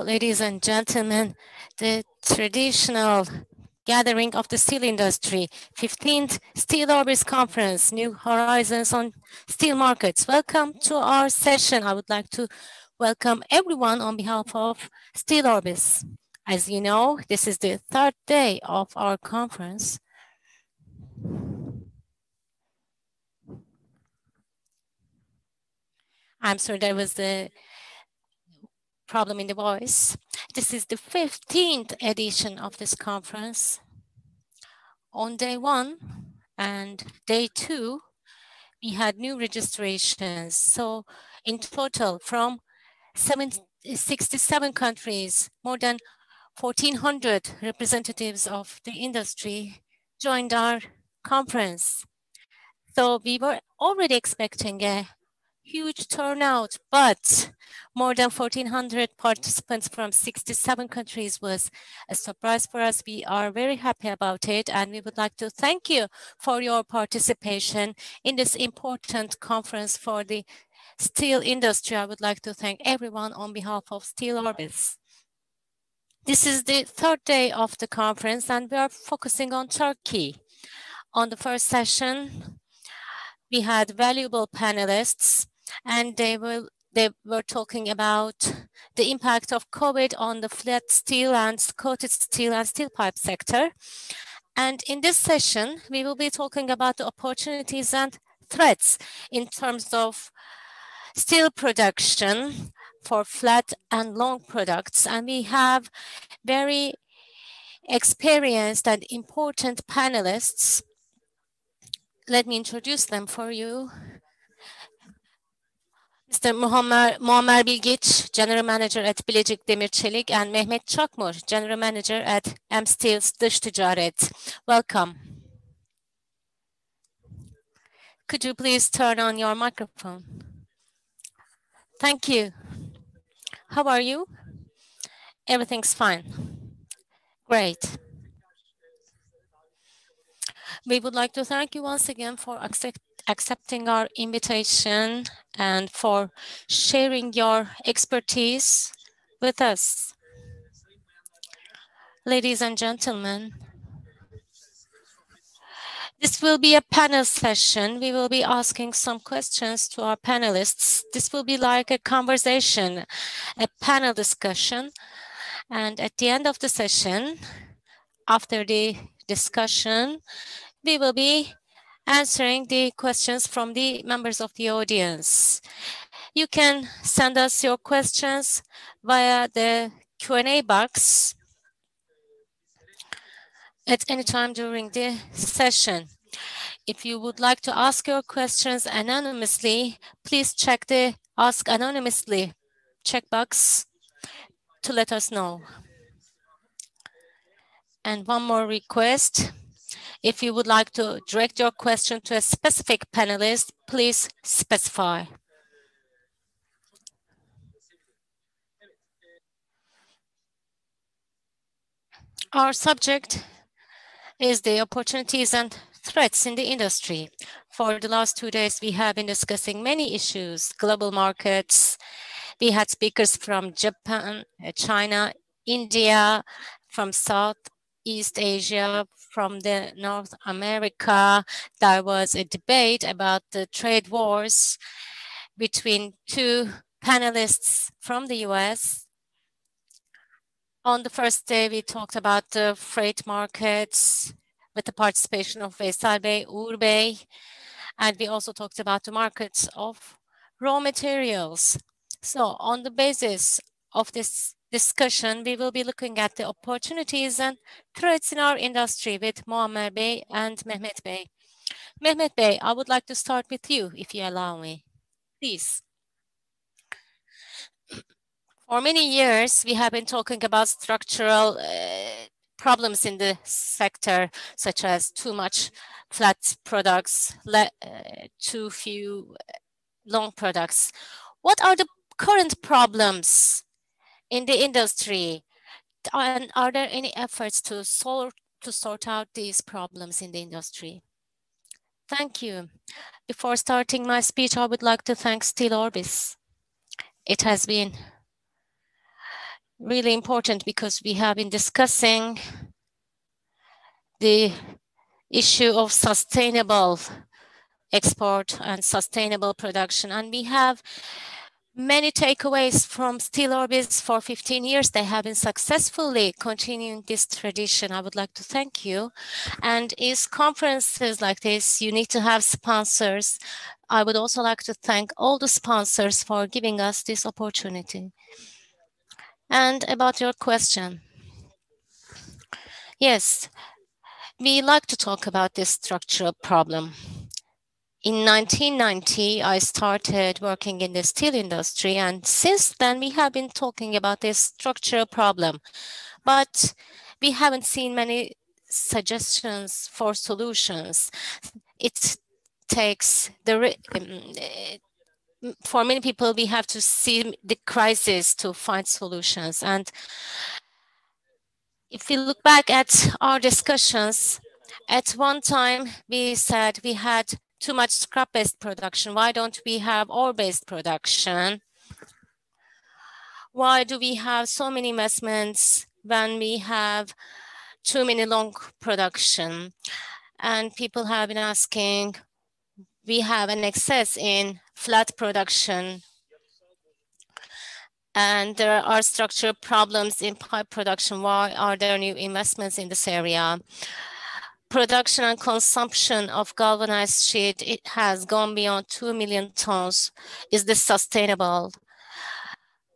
So, ladies and gentlemen, the traditional gathering of the steel industry, 15th SteelOrbis Conference, New Horizons on Steel Markets. Welcome to our session. I would like to welcome everyone on behalf of SteelOrbis. As you know, this is the third day of our conference. I'm sorry, there was the problem in the voice. This is the 15th edition of this conference. On day 1 and day 2, we had new registrations. So in total, from 67 countries, more than 1,400 representatives of the industry joined our conference. So we were already expecting a huge turnout, but more than 1,400 participants from 67 countries was a surprise for us. We are very happy about it, and we would like to thank you for your participation in this important conference for the steel industry. I would like to thank everyone on behalf of SteelOrbis. This is the third day of the conference, and we are focusing on Turkey. On the first session, we had valuable panelists, and they were talking about the impact of COVID on the flat steel and coated steel and steel pipe sector. And in this session, we will be talking about the opportunities and threats in terms of steel production for flat and long products. And we have very experienced and important panelists. Let me introduce them for you. Mr. Muammer Bilgic, General Manager at Bilecik, Demir, Celik, and Mehmet Cakmur, General Manager at Steel's Ticaret. Welcome. Could you please turn on your microphone? Thank you. How are you? Everything's fine. Great. We would like to thank you once again for accepting our invitation and for sharing your expertise with us. Ladies and gentlemen, this will be a panel session. We will be asking some questions to our panelists. This will be like a conversation, a panel discussion. And at the end of the session, after the discussion, we will be answering the questions from the members of the audience. You can send us your questions via the Q&A box at any time during the session. If you would like to ask your questions anonymously, please check the Ask Anonymously checkbox to let us know. And one more request. If you would like to direct your question to a specific panelist, please specify. Our subject is the opportunities and threats in the industry. For the last 2 days, we have been discussing many issues, global markets. We had speakers from Japan, China, India, from Southeast Asia, from the North America. There was a debate about the trade wars between 2 panelists from the US. On the first day, we talked about the freight markets with the participation of Veysel Bey, Uğur Bey, and we also talked about the markets of raw materials. So on the basis of this discussion, we will be looking at the opportunities and threats in our industry with Muammer Bey and Mehmet Bey. Mehmet Bey, I would like to start with you, if you allow me, please. For many years, we have been talking about structural problems in the sector, such as too much flat products, too few long products. What are the current problems in the industry? And are there any efforts to sort out these problems in the industry? Thank you. Before starting my speech, I would like to thank SteelOrbis. It has been really important because we have been discussing the issue of sustainable export and sustainable production. And we have many takeaways from SteelOrbis for 15 years. They have been successfully continuing this tradition. I would like to thank you. And is conferences like this, you need to have sponsors. I would also like to thank all the sponsors for giving us this opportunity. And about your question. Yes, we like to talk about this structural problem. In 1990, I started working in the steel industry, and since then we have been talking about this structural problem, but we haven't seen many suggestions for solutions. It takes for many people, we have to see the crisis to find solutions. And if we look back at our discussions, at one time we said we had too much scrap-based production. Why don't we have ore-based production? Why do we have so many investments when we have too many long production? And people have been asking, we have an excess in flat production, and there are structural problems in pipe production. Why are there new investments in this area? Production and consumption of galvanized sheet, it has gone beyond 2 million tons. Is this sustainable?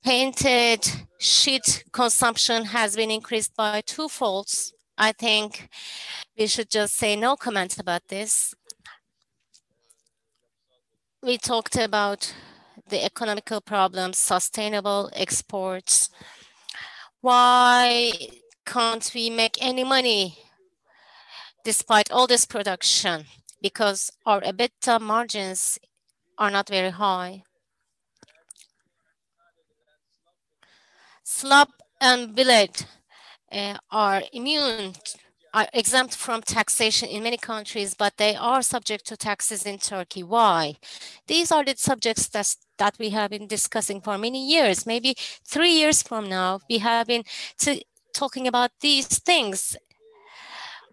Painted sheet consumption has been increased by twofolds. I think we should just say no comment about this. We talked about the economical problems, sustainable exports. Why can't we make any money despite all this production? Because our EBITDA margins are not very high. Slab and billet are exempt from taxation in many countries, but they are subject to taxes in Turkey. Why? These are the subjects that we have been discussing for many years. Maybe 3 years from now, we have been talking about these things.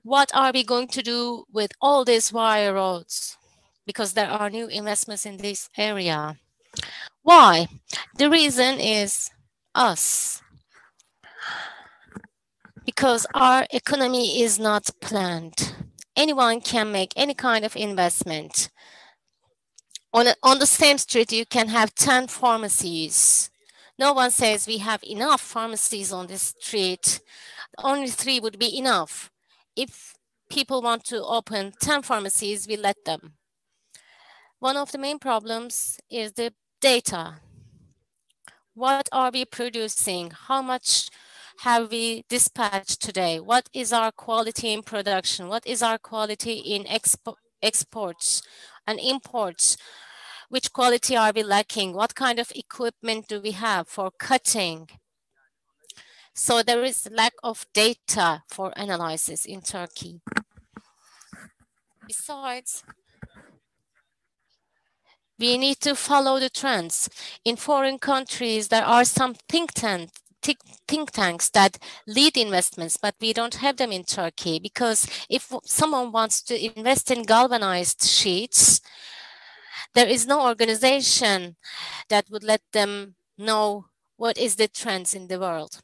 What are we going to do with all these wire roads? Because there are new investments in this area. Why? The reason is us. Because our economy is not planned. Anyone can make any kind of investment. On the same street, you can have 10 pharmacies. No one says we have enough pharmacies on this street. Only 3 would be enough. If people want to open 10 pharmacies, we let them. One of the main problems is the data. What are we producing? How much have we dispatched today? What is our quality in production? What is our quality in exports and imports? Which quality are we lacking? What kind of equipment do we have for cutting? So there is lack of data for analysis in Turkey. Besides, we need to follow the trends. In foreign countries, there are some think tanks that lead investments, but we don't have them in Turkey, because if someone wants to invest in galvanized sheets, there is no organization that would let them know what is the trends in the world.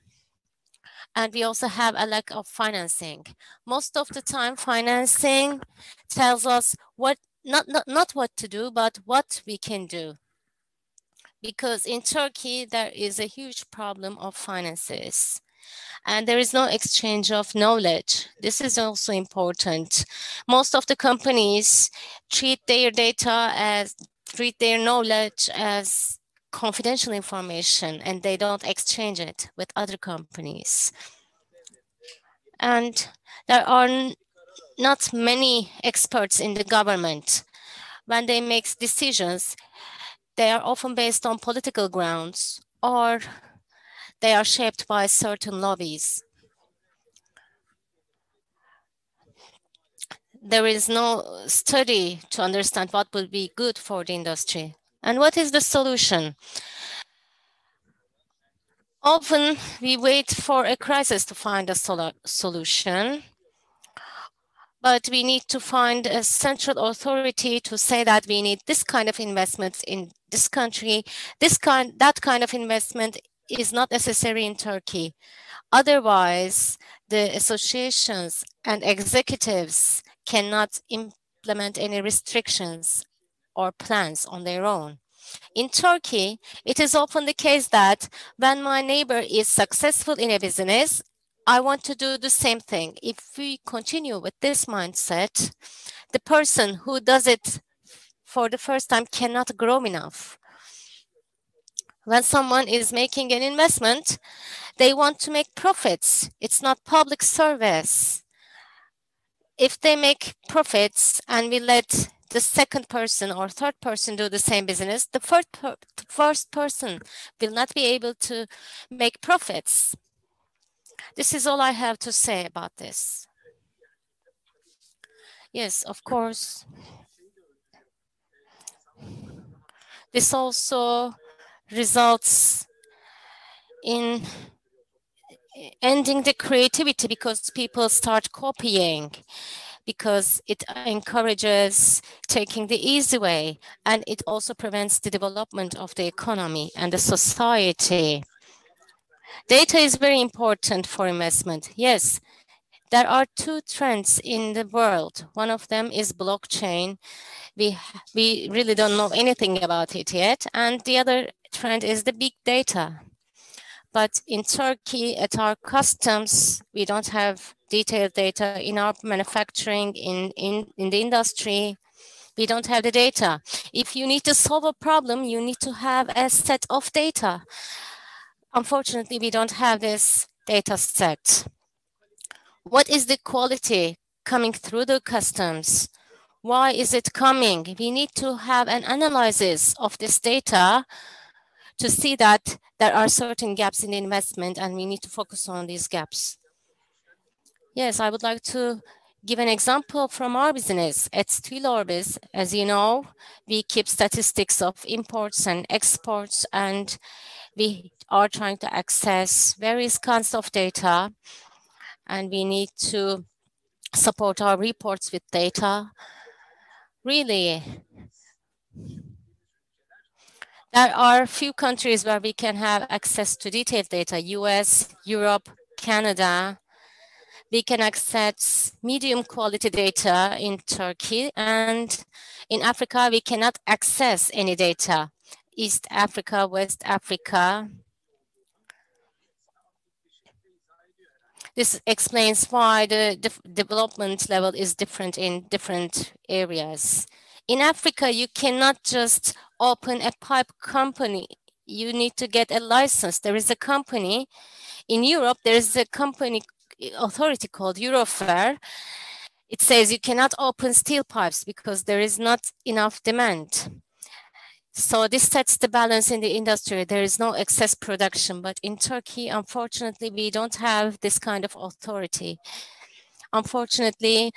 And we also have a lack of financing. Most of the time, financing tells us not what to do, but what we can do. Because in Turkey, there is a huge problem of finances, and there is no exchange of knowledge. This is also important. Most of the companies treat their knowledge as confidential information, and they don't exchange it with other companies. And there are not many experts in the government. When they make decisions, they are often based on political grounds, or they are shaped by certain lobbies. There is no study to understand what will be good for the industry. And what is the solution? Often we wait for a crisis to find a solution, but we need to find a central authority to say that we need this kind of investments in this country. That kind of investment is not necessary in Turkey. Otherwise, the associations and executives cannot implement any restrictions or plans on their own. In Turkey, it is often the case that when my neighbor is successful in a business, I want to do the same thing. If we continue with this mindset, the person who does it for the first time cannot grow enough. When someone is making an investment, they want to make profits. It's not public service. If they make profits and we let the second person or third person do the same business, the first person will not be able to make profits. This is all I have to say about this. Yes, of course. This also results in ending the creativity because people start copying, because it encourages taking the easy way, and it also prevents the development of the economy and the society. Data is very important for investment. Yes, there are two trends in the world. One of them is blockchain. We really don't know anything about it yet. And the other trend is the big data. But in Turkey, at our customs, we don't have detailed data. In our manufacturing, in the industry, we don't have the data. If you need to solve a problem, you need to have a set of data. Unfortunately, we don't have this data set. What is the quality coming through the customs? Why is it coming? We need to have an analysis of this data to see that there are certain gaps in the investment and we need to focus on these gaps. Yes, I would like to give an example from our business. At SteelOrbis, as you know, we keep statistics of imports and exports, and we are trying to access various kinds of data, and we need to support our reports with data. Really, there are few countries where we can have access to detailed data: US, Europe, Canada. We can access medium quality data in Turkey, and in Africa, we cannot access any data. East Africa, West Africa. This explains why the development level is different in different areas. In Africa, you cannot just open a pipe company. You need to get a license. There is a company. In Europe, there is a company authority called Eurofer. It says you cannot open steel pipes because there is not enough demand. So this sets the balance in the industry. There is no excess production, but in Turkey, unfortunately, we don't have this kind of authority. Unfortunately,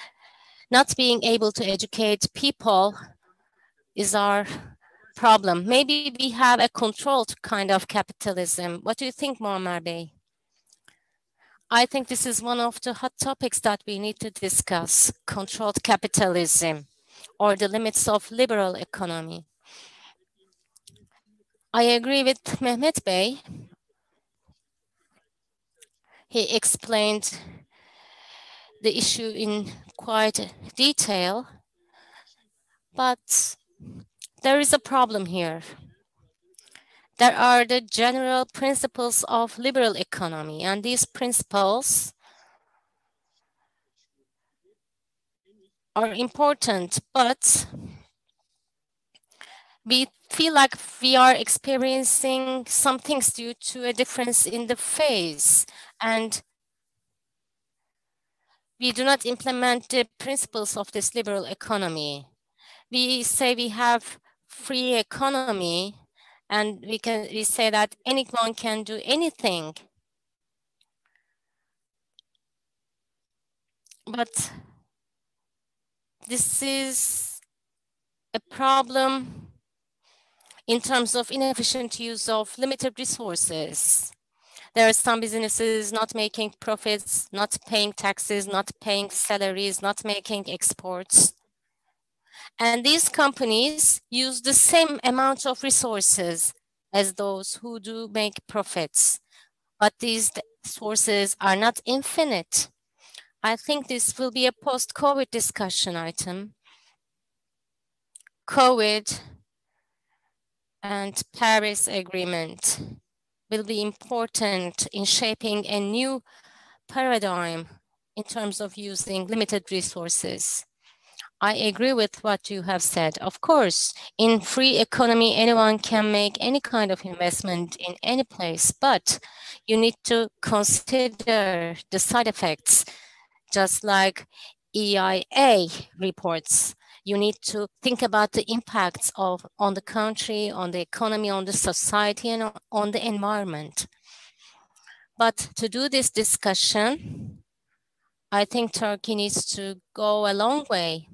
not being able to educate people is our problem. Maybe we have a controlled kind of capitalism. What do you think, Muammer Bey? I think this is one of the hot topics that we need to discuss: controlled capitalism or the limits of liberal economy. I agree with Mehmet Bey. He explained the issue in quite detail, but there is a problem here. There are the general principles of liberal economy, and these principles are important, but we feel like we are experiencing some things due to a difference in the phase, and we do not implement the principles of this liberal economy. We say we have free economy, and we say that anyone can do anything. But this is a problem in terms of inefficient use of limited resources. There are some businesses not making profits, not paying taxes, not paying salaries, not making exports. And these companies use the same amount of resources as those who do make profits. But these sources are not infinite. I think this will be a post-COVID discussion item. COVID and Paris Agreement will be important in shaping a new paradigm in terms of using limited resources. I agree with what you have said. Of course, in free economy, anyone can make any kind of investment in any place, but you need to consider the side effects, just like EIA reports. You need to think about the impacts on the country, on the economy, on the society, and on the environment. But to do this discussion, I think Turkey needs to go a long way.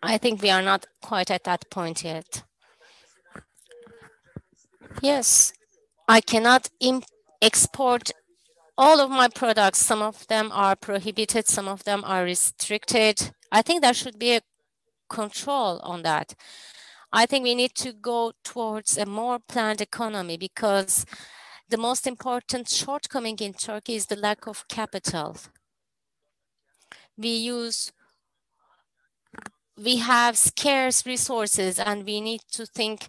I think we are not quite at that point yet. Yes, I cannot export all of my products. Some of them are prohibited, some of them are restricted. I think there should be a control on that. I think we need to go towards a more planned economy because the most important shortcoming in Turkey is the lack of capital. We have scarce resources and we need to think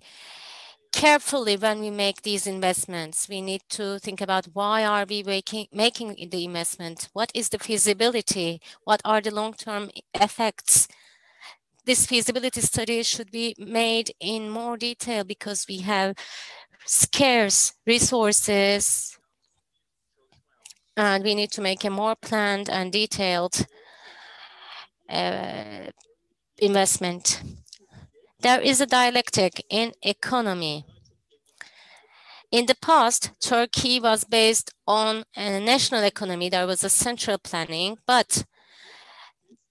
carefully when we make these investments. We need to think about why are we making the investment? What is the feasibility? What are the long-term effects? This feasibility study should be made in more detail because we have scarce resources and we need to make a more planned and detailed investment. There is a dialectic in economy. In the past, Turkey was based on a national economy. There was a central planning, but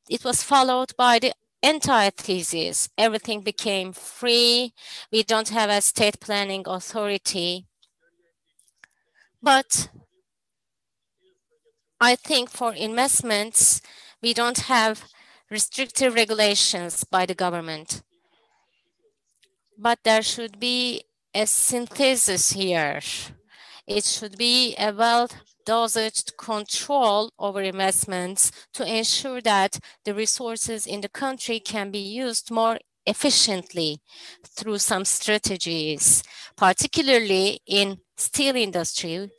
it was followed by the antithesis. Everything became free. We don't have a state planning authority. But I think for investments, we don't have restrictive regulations by the government. But there should be a synthesis here. It should be a well-dosaged control over investments to ensure that the resources in the country can be used more efficiently through some strategies. Particularly in steel industry,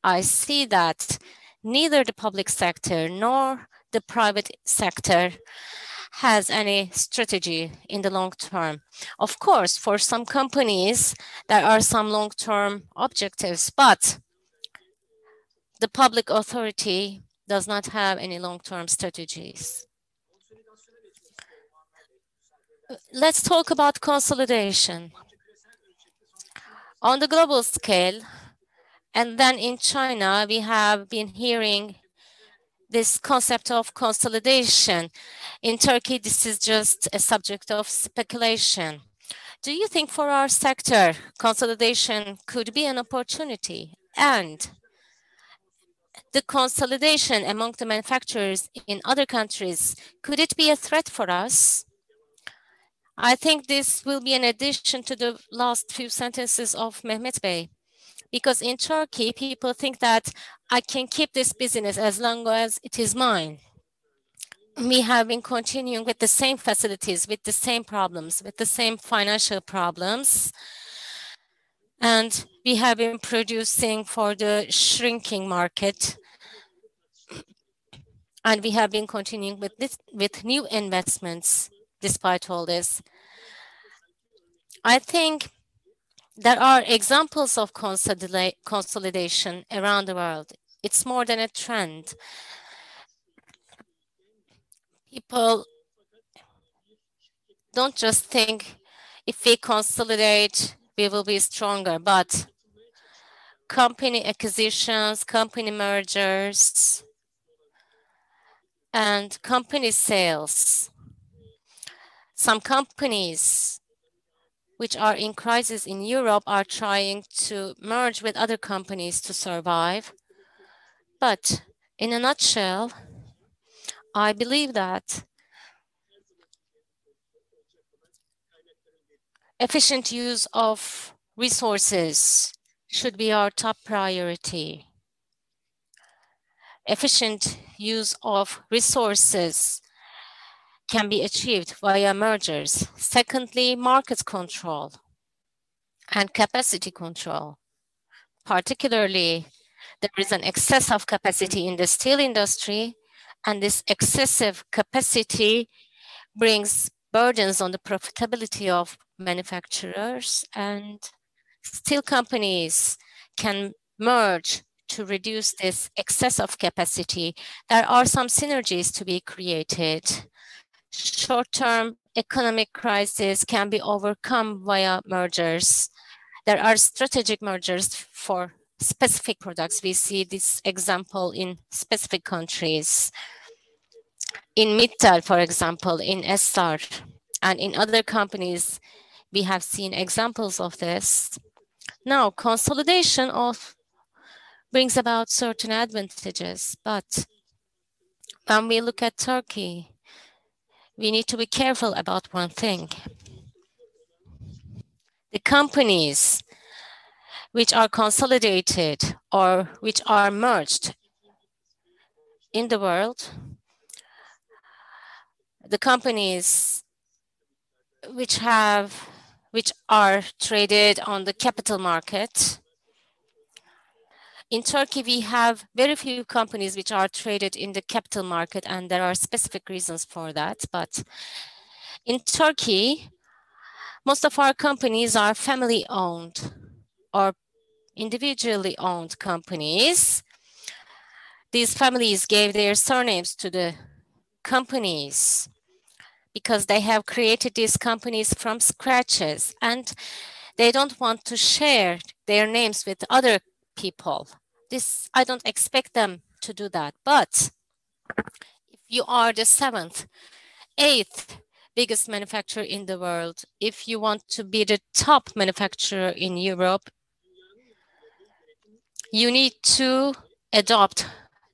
I see that neither the public sector nor the private sector has any strategy in the long term. Of course, for some companies, there are some long-term objectives, but the public authority does not have any long-term strategies. Let's talk about consolidation. On the global scale, and then in China, we have been hearing this concept of consolidation. In Turkey, this is just a subject of speculation. Do you think for our sector, consolidation could be an opportunity? And the consolidation among the manufacturers in other countries, could it be a threat for us? I think this will be an addition to the last few sentences of Mehmet Bey. Because in Turkey, people think that I can keep this business as long as it is mine. We have been continuing with the same facilities, with the same problems, with the same financial problems. And we have been producing for the shrinking market. And we have been continuing with this, with new investments, despite all this. I think there are examples of consolidation around the world. It's more than a trend. People don't just think if we consolidate, we will be stronger, but company acquisitions, company mergers, and company sales. Some companies which are in crisis in Europe are trying to merge with other companies to survive. But in a nutshell, I believe that efficient use of resources should be our top priority. Efficient use of resources can be achieved via mergers. Secondly, market control and capacity control. Particularly, there is an excess of capacity in the steel industry, and this excessive capacity brings burdens on the profitability of manufacturers, and steel companies can merge to reduce this excess of capacity. There are some synergies to be created. Short-term economic crisis can be overcome via mergers. There are strategic mergers for specific products. We see this example in specific countries. In Mittal, for example, in Estar, and in other companies, we have seen examples of this. Now, consolidation brings about certain advantages, but when we look at Turkey, we need to be careful about one thing. The companies which are consolidated or which are merged in the world, the companies which are traded on the capital market. In Turkey, we have very few companies which are traded in the capital market, and there are specific reasons for that. But in Turkey, most of our companies are family-owned or individually owned companies. These families gave their surnames to the companies because they have created these companies from scratches, and they don't want to share their names with other people. I don't expect them to do that. But if you are the 7th, 8th biggest manufacturer in the world, if you want to be the top manufacturer in Europe, you need to adopt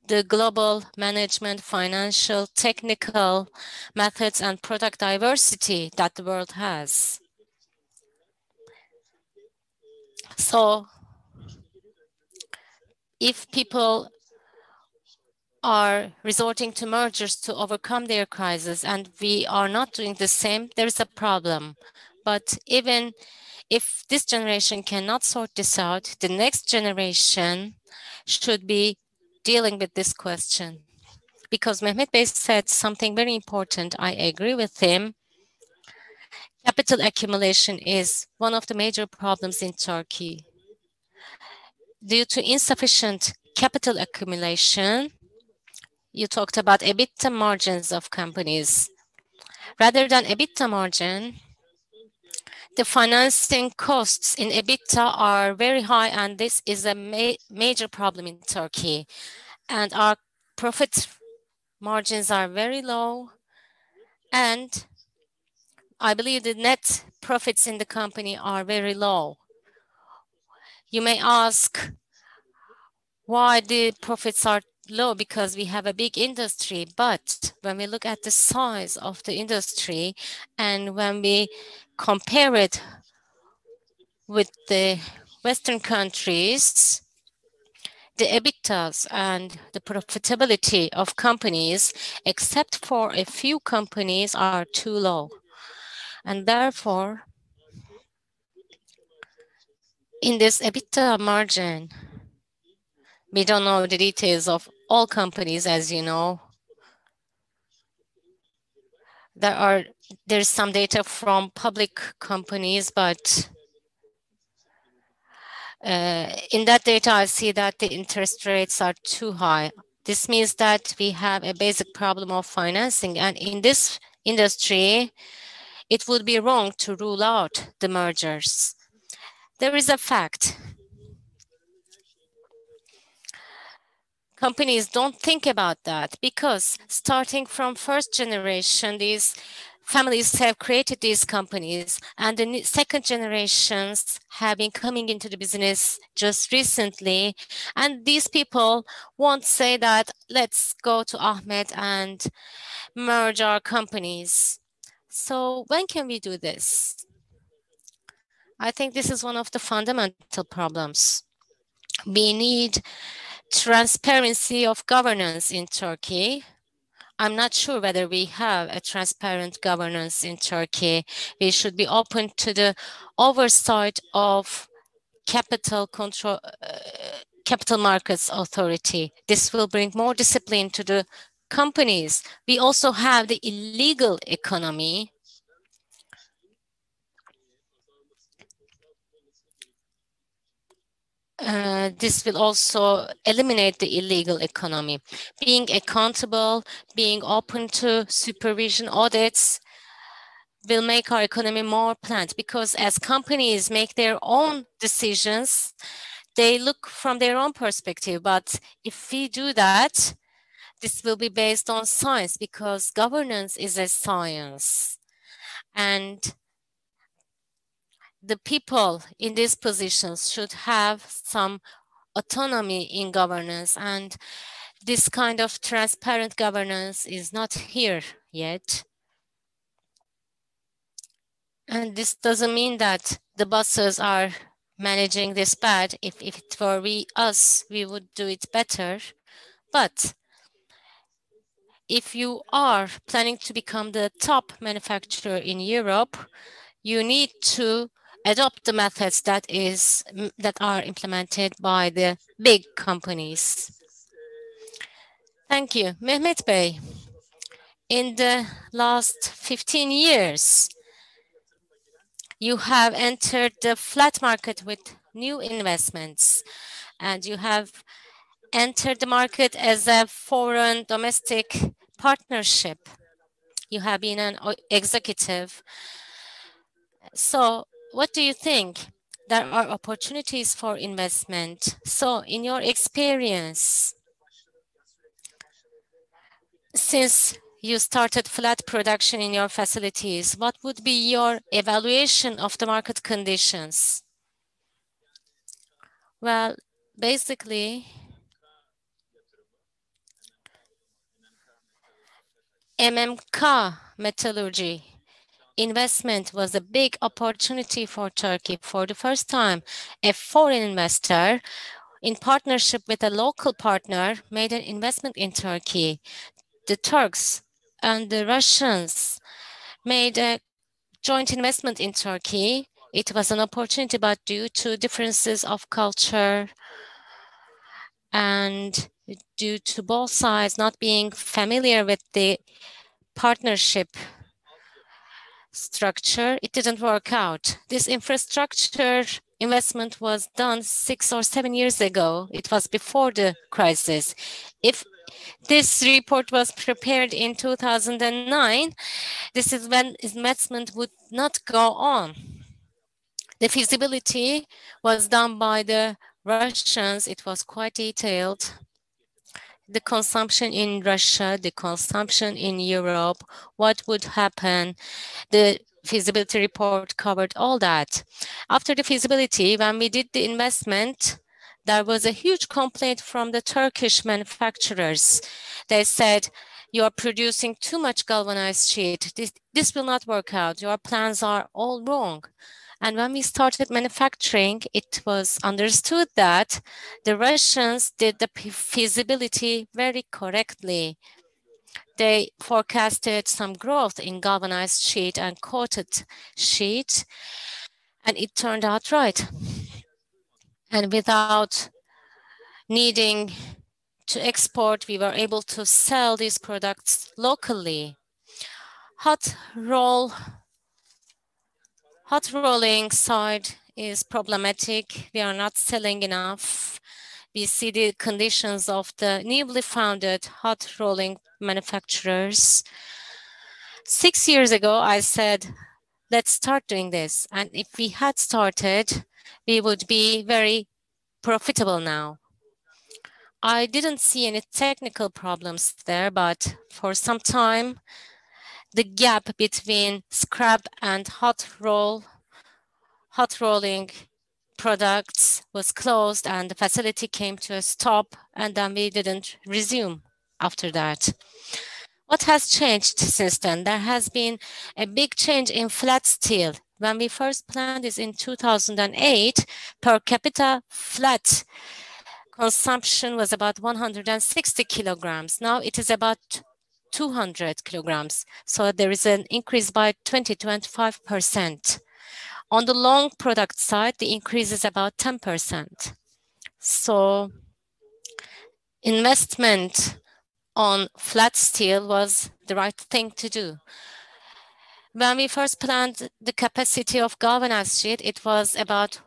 the global management, financial, technical methods, and product diversity that the world has. So if people are resorting to mergers to overcome their crisis and we are not doing the same, there is a problem. But even if this generation cannot sort this out, the next generation should be dealing with this question. Because Mehmet Bey said something very important, I agree with him. Capital accumulation is one of the major problems in Turkey. Due to insufficient capital accumulation, you talked about EBITDA margins of companies. Rather than EBITDA margin, the financing costs in EBITDA are very high, and this is a major problem in Turkey. And our profit margins are very low, and I believe the net profits in the company are very low. You may ask why the profits are low, because we have a big industry. But when we look at the size of the industry and when we compare it with the Western countries, the EBITDAs and the profitability of companies, except for a few companies, are too low. And therefore, in this EBITDA margin, we don't know the details of all companies, as you know. There's some data from public companies, but in that data, I see that the interest rates are too high. This means that we have a basic problem of financing, and in this industry, it would be wrong to rule out the mergers. There is a fact. Companies don't think about that because starting from first generation, these families have created these companies, and the second generations have been coming into the business just recently. And these people won't say that, let's go to Ahmet and merge our companies. So when can we do this? I think this is one of the fundamental problems. We need transparency of governance in Turkey. I'm not sure whether we have a transparent governance in Turkey. We should be open to the oversight of capital control, capital markets authority. This will bring more discipline to the companies. We also have the illegal economy. This will also eliminate the illegal economy. Being accountable, being open to supervision audits will make our economy more planned, because as companies make their own decisions, they look from their own perspective. But if we do that, this will be based on science, because governance is a science. And the people in these positions should have some autonomy in governance, and this kind of transparent governance is not here yet. And this doesn't mean that the bosses are managing this bad. If it were us, we would do it better. But if you are planning to become the top manufacturer in Europe, you need to adopt the methods that are implemented by the big companies. Thank you. Mehmet Bey, in the last 15 years, you have entered the flat market with new investments, and you have entered the market as a foreign domestic partnership. You have been an executive. So what do you think? There are opportunities for investment. So in your experience, since you started flat production in your facilities, what would be your evaluation of the market conditions? Well, basically, MMK metallurgy investment was a big opportunity for Turkey. For the first time, a foreign investor in partnership with a local partner made an investment in Turkey. The Turks and the Russians made a joint investment in Turkey. It was an opportunity, but due to differences of culture and due to both sides not being familiar with the partnership structure, it didn't work out. This infrastructure investment was done 6 or 7 years ago. It was before the crisis. If this report was prepared in 2009, this is when investment would not go on. The feasibility was done by the Russians. It was quite detailed. The consumption in Russia, the consumption in Europe, what would happen. The feasibility report covered all that. After the feasibility, when we did the investment, there was a huge complaint from the Turkish manufacturers. They said, you are producing too much galvanized sheet. This will not work out. Your plans are all wrong. And when we started manufacturing, it was understood that the Russians did the feasibility very correctly. They forecasted some growth in galvanized sheet and coated sheet, and it turned out right. And without needing to export, we were able to sell these products locally. Hot rolling side is problematic. We are not selling enough. We see the conditions of the newly founded hot rolling manufacturers. 6 years ago, I said, let's start doing this. And if we had started, we would be very profitable now. I didn't see any technical problems there, but for some time, the gap between scrap and hot rolling products was closed and the facility came to a stop, and then we didn't resume after that. What has changed since then? There has been a big change in flat steel. When we first planned this in 2008, per capita flat consumption was about 160 kilograms. Now it is about 200 kilograms. So there is an increase by 20-25%. On the long product side, the increase is about 10%. So investment on flat steel was the right thing to do. When we first planned the capacity of galvanized sheet, it was about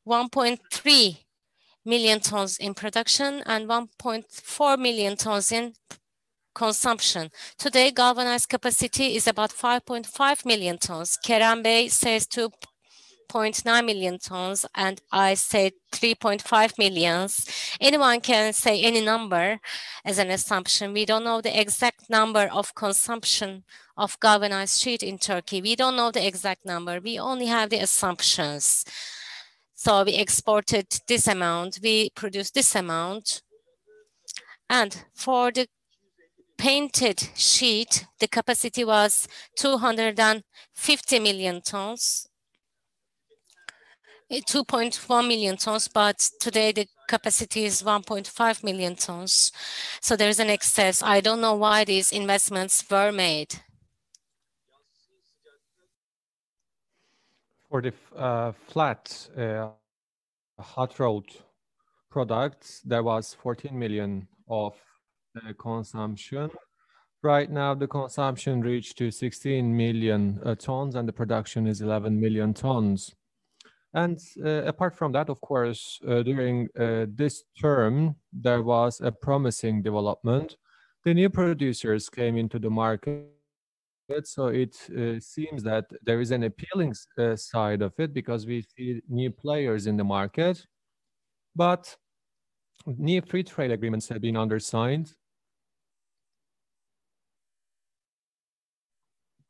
1.3 million tons in production and 1.4 million tons in consumption. Today, galvanized capacity is about 5.5 million tons. Kerem Bey says 2.9 million tons, and I say 3.5 millions. Anyone can say any number as an assumption. We don't know the exact number of consumption of galvanized sheet in Turkey. We don't know the exact number. We only have the assumptions. So we exported this amount, we produced this amount. And for the painted sheet, the capacity was 250 million tons, 2.1 million tons, but today the capacity is 1.5 million tons. So there's an excess. I don't know why these investments were made. For the flat hot rolled products, there was 14 million of consumption. Right now, the consumption reached to 16 million tons and the production is 11 million tons. And apart from that, of course, during this term, there was a promising development. The new producers came into the market, so it seems that there is an appealing side of it because we see new players in the market. But new free trade agreements have been undersigned.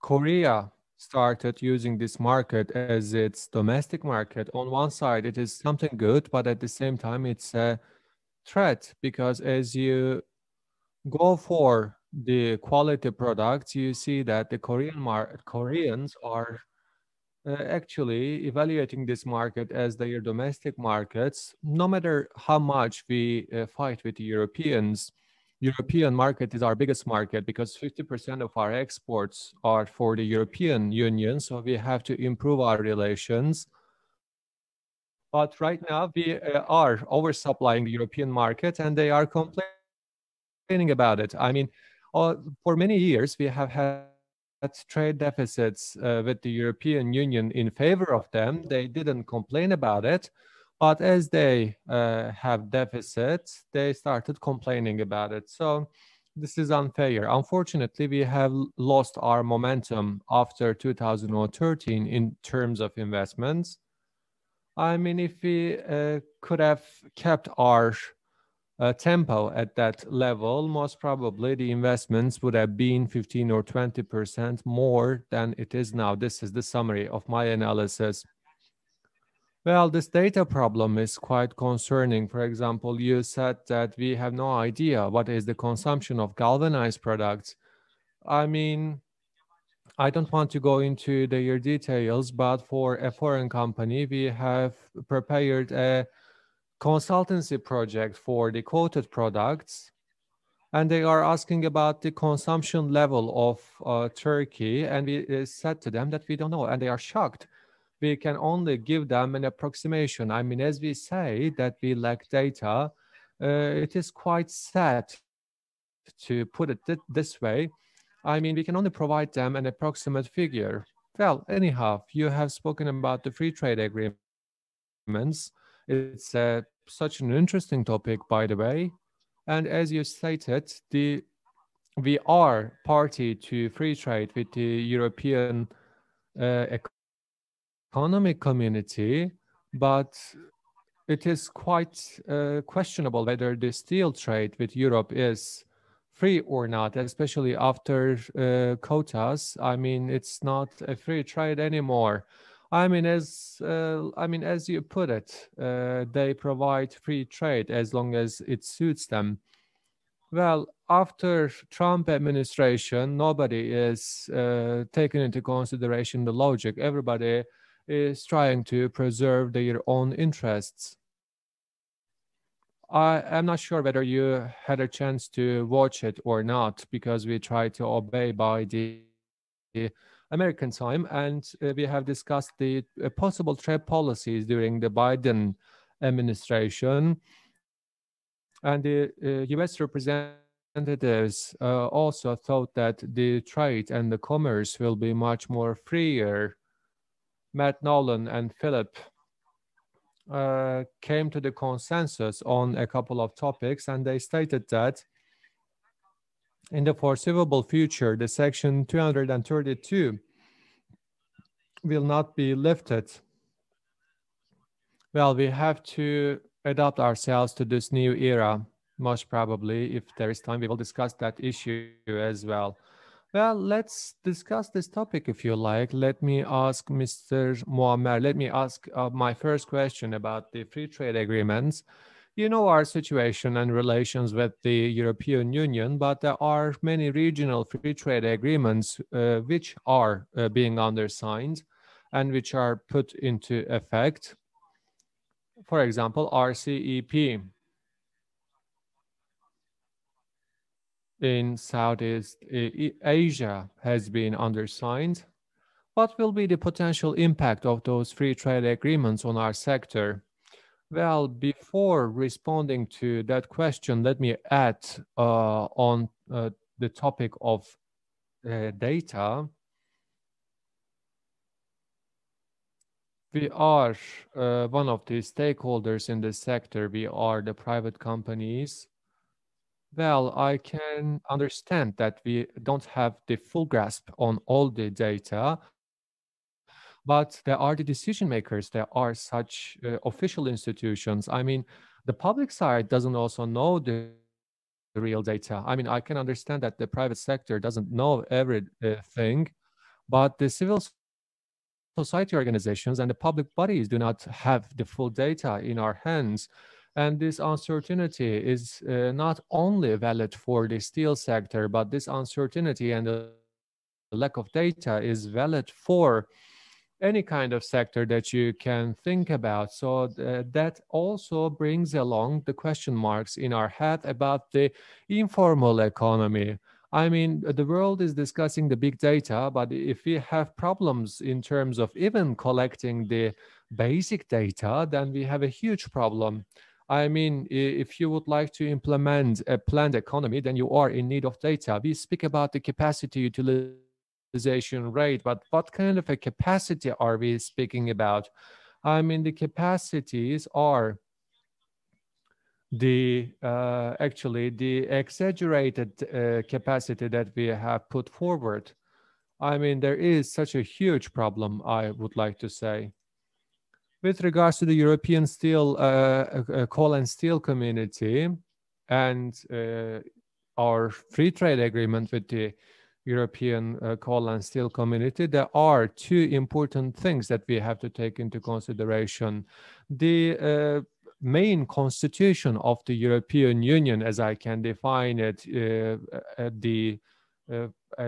Korea started using this market as its domestic market. On one side, it is something good, but at the same time, it's a threat because as you go for the quality products, you see that the Koreans are actually evaluating this market as their domestic markets. No matter how much we fight with the Europeans, European market is our biggest market because 50% of our exports are for the European Union. So we have to improve our relations. But right now we are oversupplying the European market and they are complaining about it. I mean, for many years we have had trade deficits with the European Union in favor of them. They didn't complain about it. But as they have deficits, they started complaining about it. So this is unfair. Unfortunately, we have lost our momentum after 2013 in terms of investments. I mean, if we could have kept our tempo at that level, most probably the investments would have been 15 or 20% more than it is now. This is the summary of my analysis. Well, this data problem is quite concerning. For example, you said that we have no idea what is the consumption of galvanized products. I mean, I don't want to go into their details, but for a foreign company, we have prepared a consultancy project for the quoted products, and they are asking about the consumption level of Turkey, and we said to them that we don't know, and they are shocked. We can only give them an approximation. I mean, as we say that we lack data, it is quite sad to put it this way. I mean, we can only provide them an approximate figure. Well, anyhow, you have spoken about the free trade agreements. It's such an interesting topic, by the way. And as you stated, we are party to free trade with the European economic community, but it is quite questionable whether the steel trade with Europe is free or not, especially after quotas. I mean, it's not a free trade anymore. As you put it, they provide free trade as long as it suits them. Well, after Trump administration, nobody is taking into consideration the logic. Everybody is trying to preserve their own interests. I am not sure whether you had a chance to watch it or not, because we try to obey by the American time, and we have discussed the possible trade policies during the Biden administration. And the US representatives also thought that the trade and the commerce will be much more freer. Matt Nolan and Philip came to the consensus on a couple of topics, and they stated that in the foreseeable future, the Section 232 will not be lifted. Well, we have to adapt ourselves to this new era. Most probably, if there is time, we will discuss that issue as well. Well, let's discuss this topic if you like. Let me ask Mr. Muammer. Let me ask my first question about the free trade agreements. You know our situation and relations with the European Union, but there are many regional free trade agreements which are being undersigned and which are put into effect. For example, RCEP in Southeast Asia has been undersigned. What will be the potential impact of those free trade agreements on our sector? Well, before responding to that question, let me add on the topic of data. We are one of the stakeholders in this sector. We are the private companies. Well, I can understand that we don't have the full grasp on all the data, but there are the decision makers. There are such official institutions. I mean, the public side doesn't also know the real data. I mean, I can understand that the private sector doesn't know everything, but the civil society organizations and the public bodies do not have the full data in our hands. And this uncertainty is not only valid for the steel sector, but this uncertainty and the lack of data is valid for any kind of sector that you can think about. So that also brings along the question marks in our head about the informal economy. I mean, the world is discussing the big data, but if we have problems in terms of even collecting the basic data, then we have a huge problem. I mean, if you would like to implement a planned economy, then you are in need of data. We speak about the capacity utilization rate, but what kind of a capacity are we speaking about? I mean, the capacities are the exaggerated capacity that we have put forward. I mean, there is such a huge problem, I would like to say. With regards to the European steel, coal and steel community and our free trade agreement with the European coal and steel community, there are two important things that we have to take into consideration. The main constitution of the European Union, as I can define it,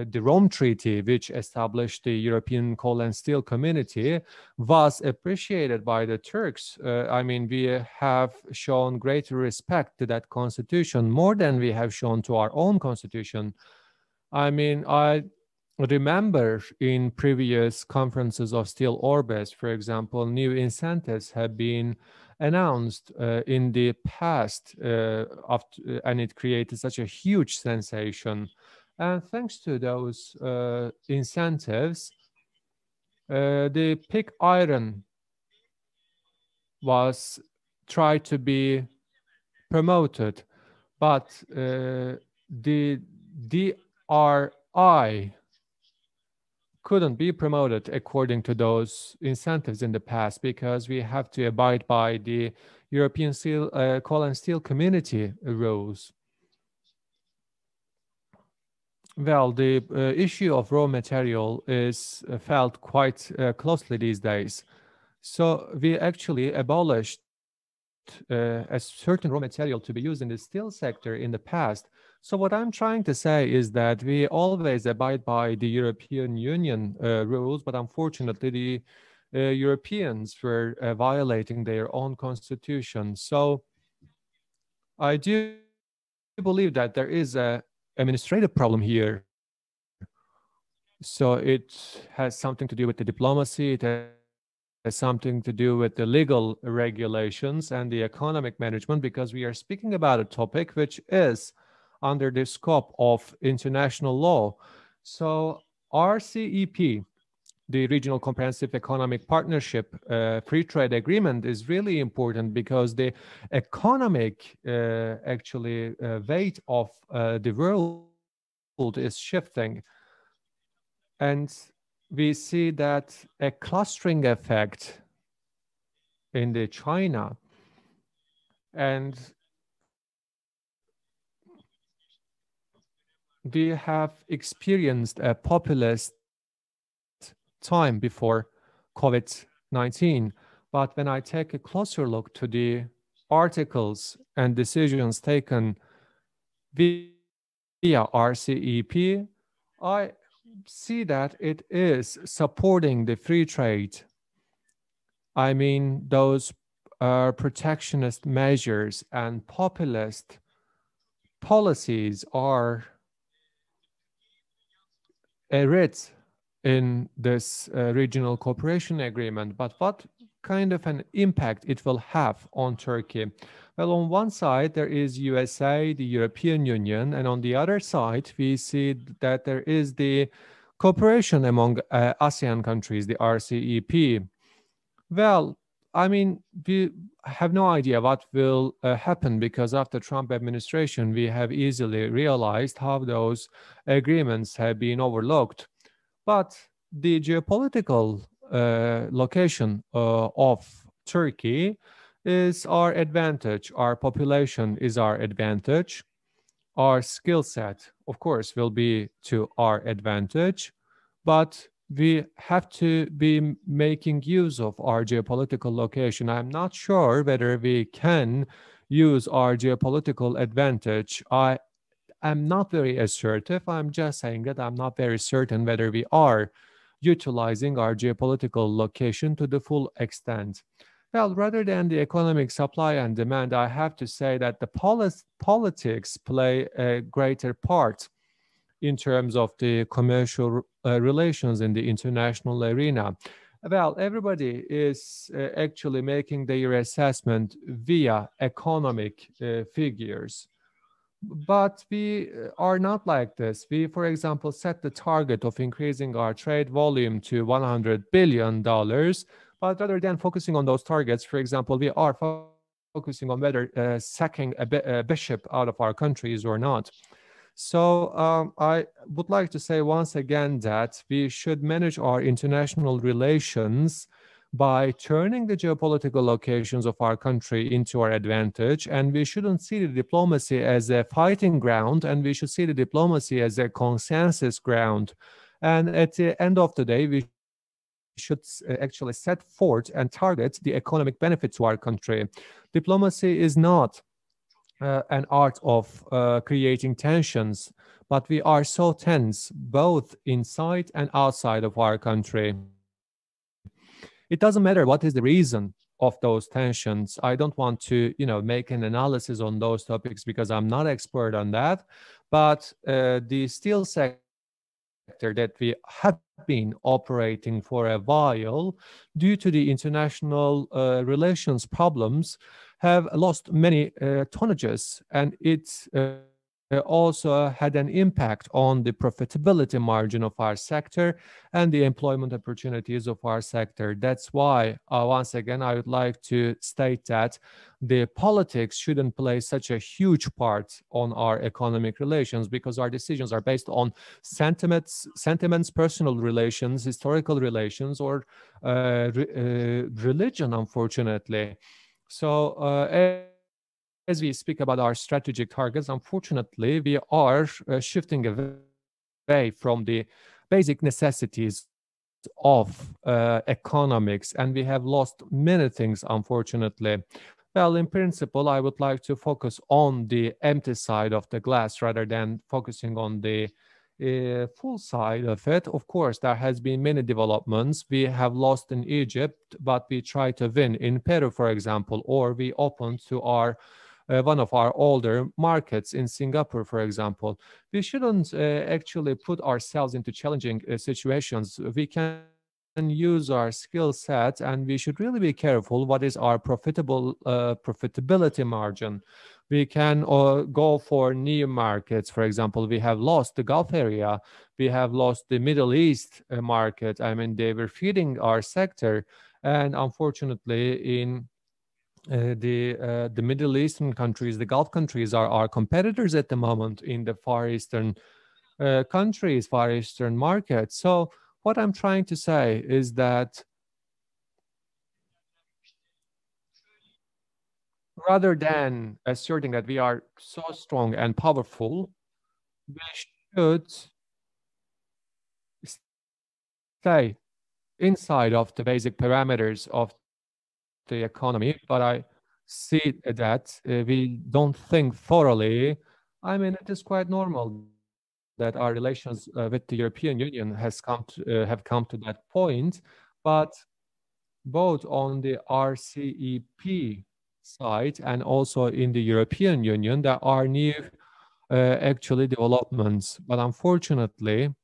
the Rome Treaty, which established the European coal and steel community, was appreciated by the Turks. I mean, we have shown greater respect to that constitution more than we have shown to our own constitution. I mean, I remember in previous conferences of SteelOrbis, for example, new incentives have been announced in the past, and it created such a huge sensation. And thanks to those incentives, the pig iron was tried to be promoted, but the DRI couldn't be promoted according to those incentives in the past, because we have to abide by the European coal and steel community rules. Well, the issue of raw material is felt quite closely these days. So we actually abolished a certain raw material to be used in the steel sector in the past. So what I'm trying to say is that we always abide by the European Union rules, but unfortunately the Europeans were violating their own constitution. So I do believe that there is a administrative problem here. So it has something to do with the diplomacy, it has something to do with the legal regulations and the economic management, because we are speaking about a topic which is under the scope of international law. So RCEP, the Regional Comprehensive Economic Partnership Free Trade Agreement, is really important because the economic weight of the world is shifting. And we see that a clustering effect in the China, and we have experienced a populist time before COVID-19. But when I take a closer look to the articles and decisions taken via RCEP, I see that it is supporting the free trade. I mean, those protectionist measures and populist policies are a writ in this regional cooperation agreement. But what kind of an impact it will have on Turkey? Well, on one side, there is USA, the European Union, and on the other side, we see that there is the cooperation among ASEAN countries, the RCEP. Well, I mean, we have no idea what will happen, because after Trump administration, we have easily realized how those agreements have been overlooked. But the geopolitical location of Turkey is our advantage. Our population is our advantage. Our skill set, of course, will be to our advantage. But we have to be making use of our geopolitical location. I'm not sure whether we can use our geopolitical advantage. I'm not very assertive. I'm just saying that I'm not very certain whether we are utilizing our geopolitical location to the full extent. Well, rather than the economic supply and demand, I have to say that the politics play a greater part in terms of the commercial relations in the international arena. Well, everybody is actually making their assessment via economic figures. But we are not like this. We, for example, set the target of increasing our trade volume to $100 billion. But rather than focusing on those targets, for example, we are focusing on whether sacking a bishop out of our countries or not. So I would like to say once again that we should manage our international relations by turning the geopolitical locations of our country into our advantage. And we shouldn't see the diplomacy as a fighting ground, and we should see the diplomacy as a consensus ground. And at the end of the day, we should actually set forth and target the economic benefit to our country. Diplomacy is not an art of creating tensions, but we are so tense both inside and outside of our country. It doesn't matter what is the reason of those tensions. I don't want to, make an analysis on those topics because I'm not expert on that. But the steel sector that we have been operating for a while, due to the international relations problems, have lost many tonnages, and it also had an impact on the profitability margin of our sector and the employment opportunities of our sector. That's why, once again, I would like to state that the politics shouldn't play such a huge part on our economic relations, because our decisions are based on sentiments, personal relations, historical relations, or religion, unfortunately. So as we speak about our strategic targets, unfortunately, we are shifting away from away from the basic necessities of economics, and we have lost many things, unfortunately. Well, in principle, I would like to focus on the empty side of the glass rather than focusing on the full side of it. Of course, there has been many developments. We have lost in Egypt, but we try to win in Peru, for example, or we opened to our one of our older markets in Singapore, for example. We shouldn't actually put ourselves into challenging situations. We can use our skill set, and we should really be careful what is our profitability margin. We can go for new markets. For example, we have lost the Gulf area. We have lost the Middle East market. I mean, they were feeding our sector. And unfortunately, in the Middle Eastern countries, the Gulf countries are our competitors at the moment in the Far Eastern countries, Far Eastern markets. So what I'm trying to say is that rather than asserting that we are so strong and powerful, we should stay inside of the basic parameters of the economy. But I see that we don't think thoroughly. I mean, it is quite normal that our relations with the European Union have come to that point, but both on the RCEP side and also in the European Union, there are new actually developments. But unfortunately,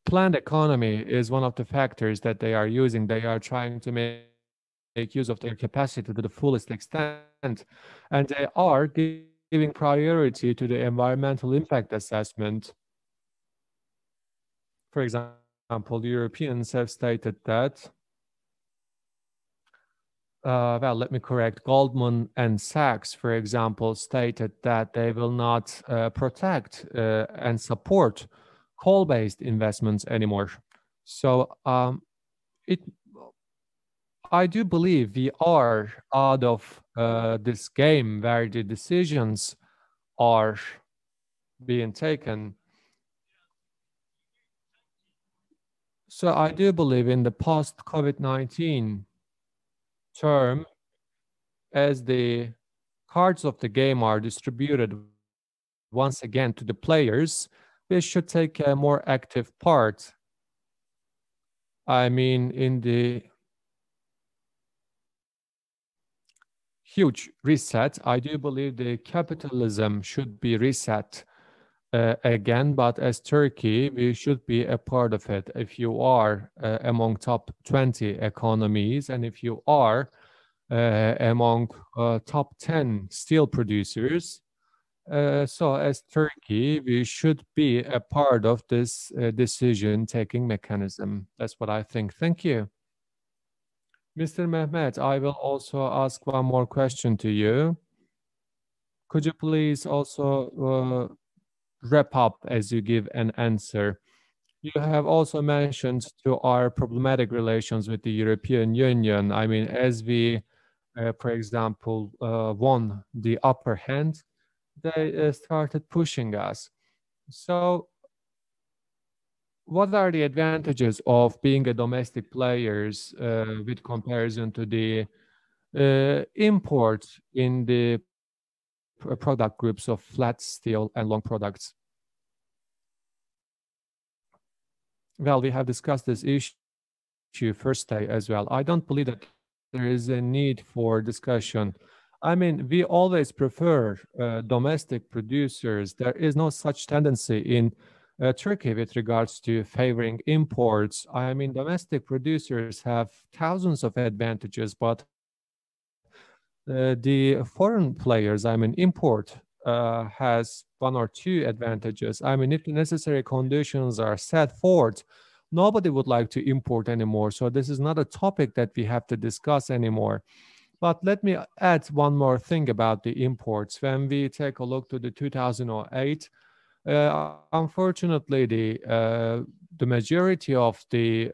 planned economy is one of the factors that they are using. They are trying to make use of their capacity to the fullest extent, and they are giving priority to the environmental impact assessment. For example, the Europeans have stated that, well, let me correct, Goldman and Sachs, for example, stated that they will not protect and support coal-based investments anymore. So I do believe we are out of this game where the decisions are being taken. So I do believe in the post-COVID-19 term, as the cards of the game are distributed once again to the players, we should take a more active part. I mean, in the huge reset, I do believe the capitalism should be reset again, but as Turkey, we should be a part of it. If you are among top 20 economies, and if you are among top 10 steel producers, so as Turkey, we should be a part of this decision-taking mechanism. That's what I think. Thank you. Mr. Mehmet, I will also ask one more question to you. Could you please also wrap up as you give an answer? You have also mentioned to our problematic relations with the European Union. I mean, as we, for example, won the upper hand, they started pushing us. So what are the advantages of being a domestic players with comparison to the imports in the product groups of flat steel and long products? Well, we have discussed this issue first day as well. I don't believe that there is a need for discussion. I mean, we always prefer domestic producers. There is no such tendency in Turkey with regards to favoring imports. I mean, domestic producers have thousands of advantages, but the foreign players, I mean, import has one or two advantages. I mean, if the necessary conditions are set forth, nobody would like to import anymore. So this is not a topic that we have to discuss anymore. But let me add one more thing about the imports. When we take a look to the 2008, unfortunately, the majority of the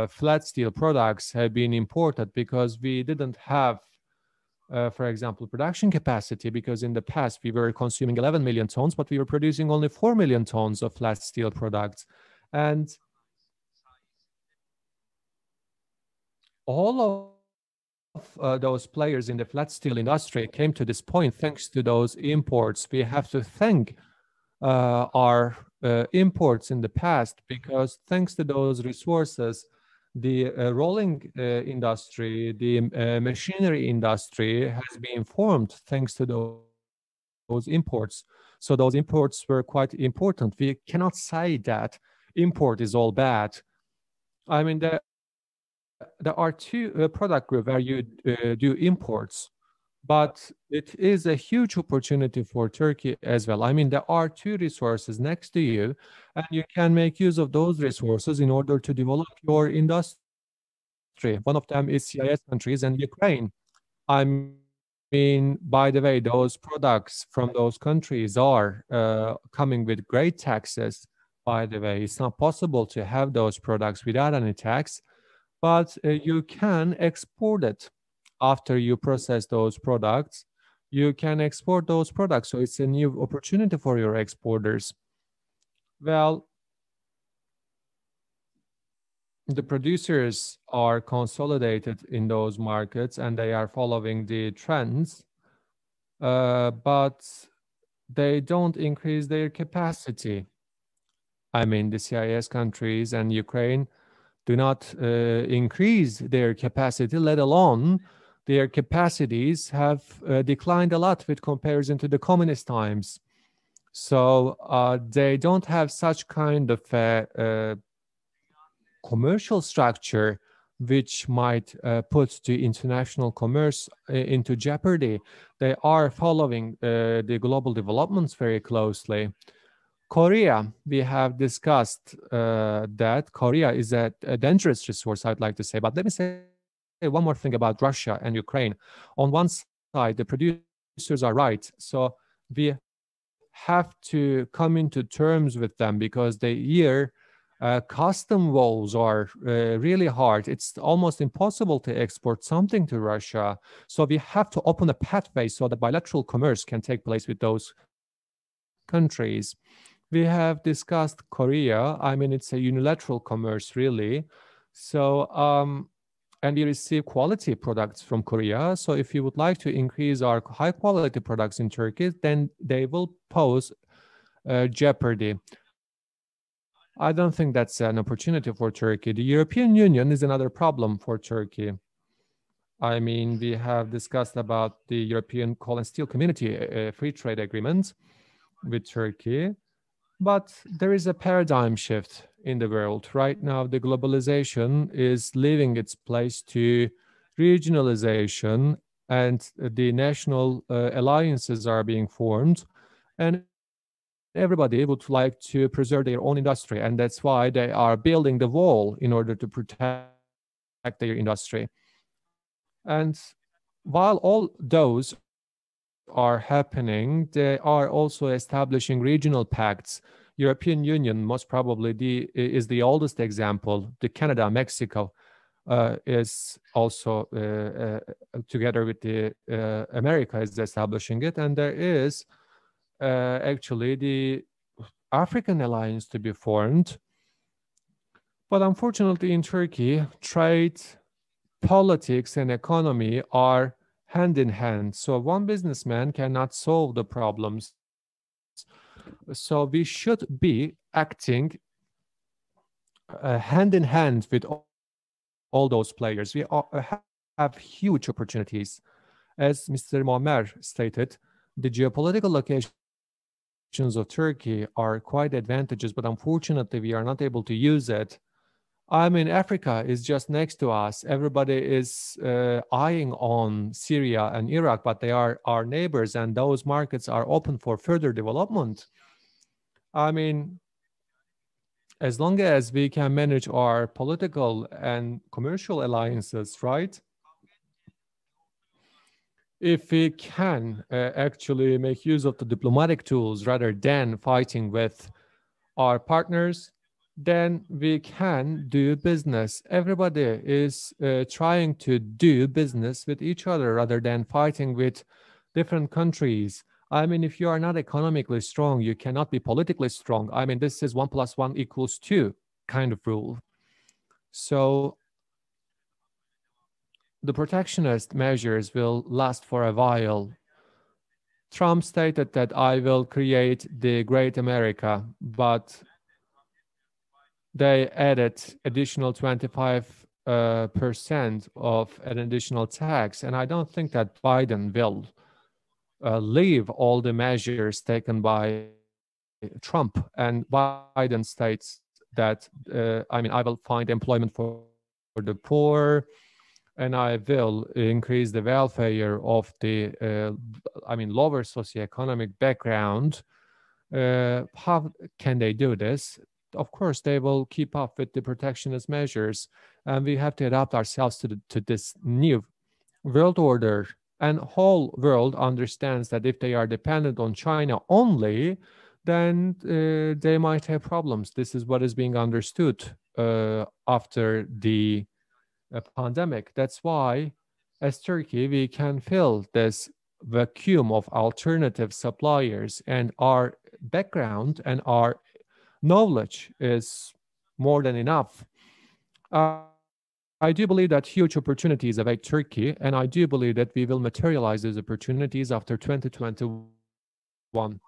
flat steel products have been imported because we didn't have for example, production capacity, because in the past we were consuming 11 million tons, but we were producing only 4 million tons of flat steel products. And all of those players in the flat steel industry came to this point thanks to those imports. We have to thank our imports in the past, because thanks to those resources, the rolling industry, the machinery industry has been formed thanks to those imports. So those imports were quite important. We cannot say that import is all bad. I mean, there are two product groups where you do imports, but it is a huge opportunity for Turkey as well. I mean, there are two resources next to you, and you can make use of those resources in order to develop your industry. One of them is CIS countries and Ukraine. I mean, by the way, those products from those countries are coming with great taxes. By the way, it's not possible to have those products without any tax, but you can export it after you process those products. You can export those products, so it's a new opportunity for your exporters. Well, the producers are consolidated in those markets and they are following the trends, but they don't increase their capacity. I mean, the CIS countries and Ukraine do not increase their capacity, let alone their capacities have declined a lot with comparison to the communist times. So they don't have such kind of a commercial structure which might put the international commerce into jeopardy. They are following the global developments very closely. Korea, we have discussed that Korea is a dangerous resource, I'd like to say. But let me say one more thing about Russia and Ukraine. On one side, the producers are right. So we have to come into terms with them, because custom walls are really hard. It's almost impossible to export something to Russia. So we have to open a pathway so that bilateral commerce can take place with those countries. We have discussed Korea. I mean, it's a unilateral commerce, really. So, and we receive quality products from Korea. So if you would like to increase our high quality products in Turkey, then they will pose jeopardy. I don't think that's an opportunity for Turkey. The European Union is another problem for Turkey. I mean, we have discussed about the European Coal and Steel Community free trade agreement with Turkey. But there is a paradigm shift in the world. Right now, the globalization is leaving its place to regionalization, and the national alliances are being formed, and everybody would like to preserve their own industry, and that's why they are building the wall in order to protect their industry. And while all those are happening, they are also establishing regional pacts. European Union most probably is the oldest example. The Canada, Mexico is also together with the America is establishing it, and there is actually the African alliance to be formed. But unfortunately, in Turkey, trade, politics, and economy are hand in hand. So one businessman cannot solve the problems. So we should be acting hand in hand with all those players. We have huge opportunities. As Mr. Muammer stated, the geopolitical locations of Turkey are quite advantageous, but unfortunately we are not able to use it. I mean, Africa is just next to us. Everybody is eyeing on Syria and Iraq, but they are our neighbors, and those markets are open for further development. I mean, as long as we can manage our political and commercial alliances, right? If we can actually make use of the diplomatic tools rather than fighting with our partners, then we can do business. Everybody is trying to do business with each other rather than fighting with different countries. I mean, if you are not economically strong, you cannot be politically strong. I mean, this is 1 + 1 = 2 kind of rule. So the protectionist measures will last for a while. Trump stated that I will create the great America, but they added additional 25% of an additional tax. And I don't think that Biden will leave all the measures taken by Trump. And Biden states that, I mean, I will find employment for the poor, and I will increase the welfare of the, I mean, lower socioeconomic background. How can they do this? Of course, they will keep up with the protectionist measures, and we have to adapt ourselves to this new world order. And whole world understands that if they are dependent on China only, then they might have problems. This is what is being understood after the pandemic. That's why, as Turkey, we can fill this vacuum of alternative suppliers, and our background and our knowledge is more than enough. I do believe that huge opportunities await Turkey, and I do believe that we will materialize these opportunities after 2021.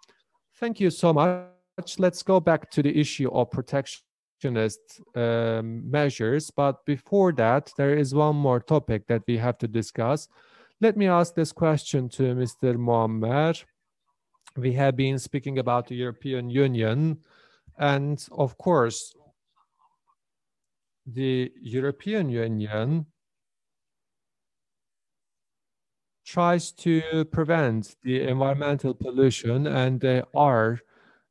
Thank you so much. Let's go back to the issue of protectionist measures. But before that, there is one more topic that we have to discuss. Let me ask this question to Mr. Muammer. We have been speaking about the European Union, and of course, the European Union tries to prevent the environmental pollution, and they are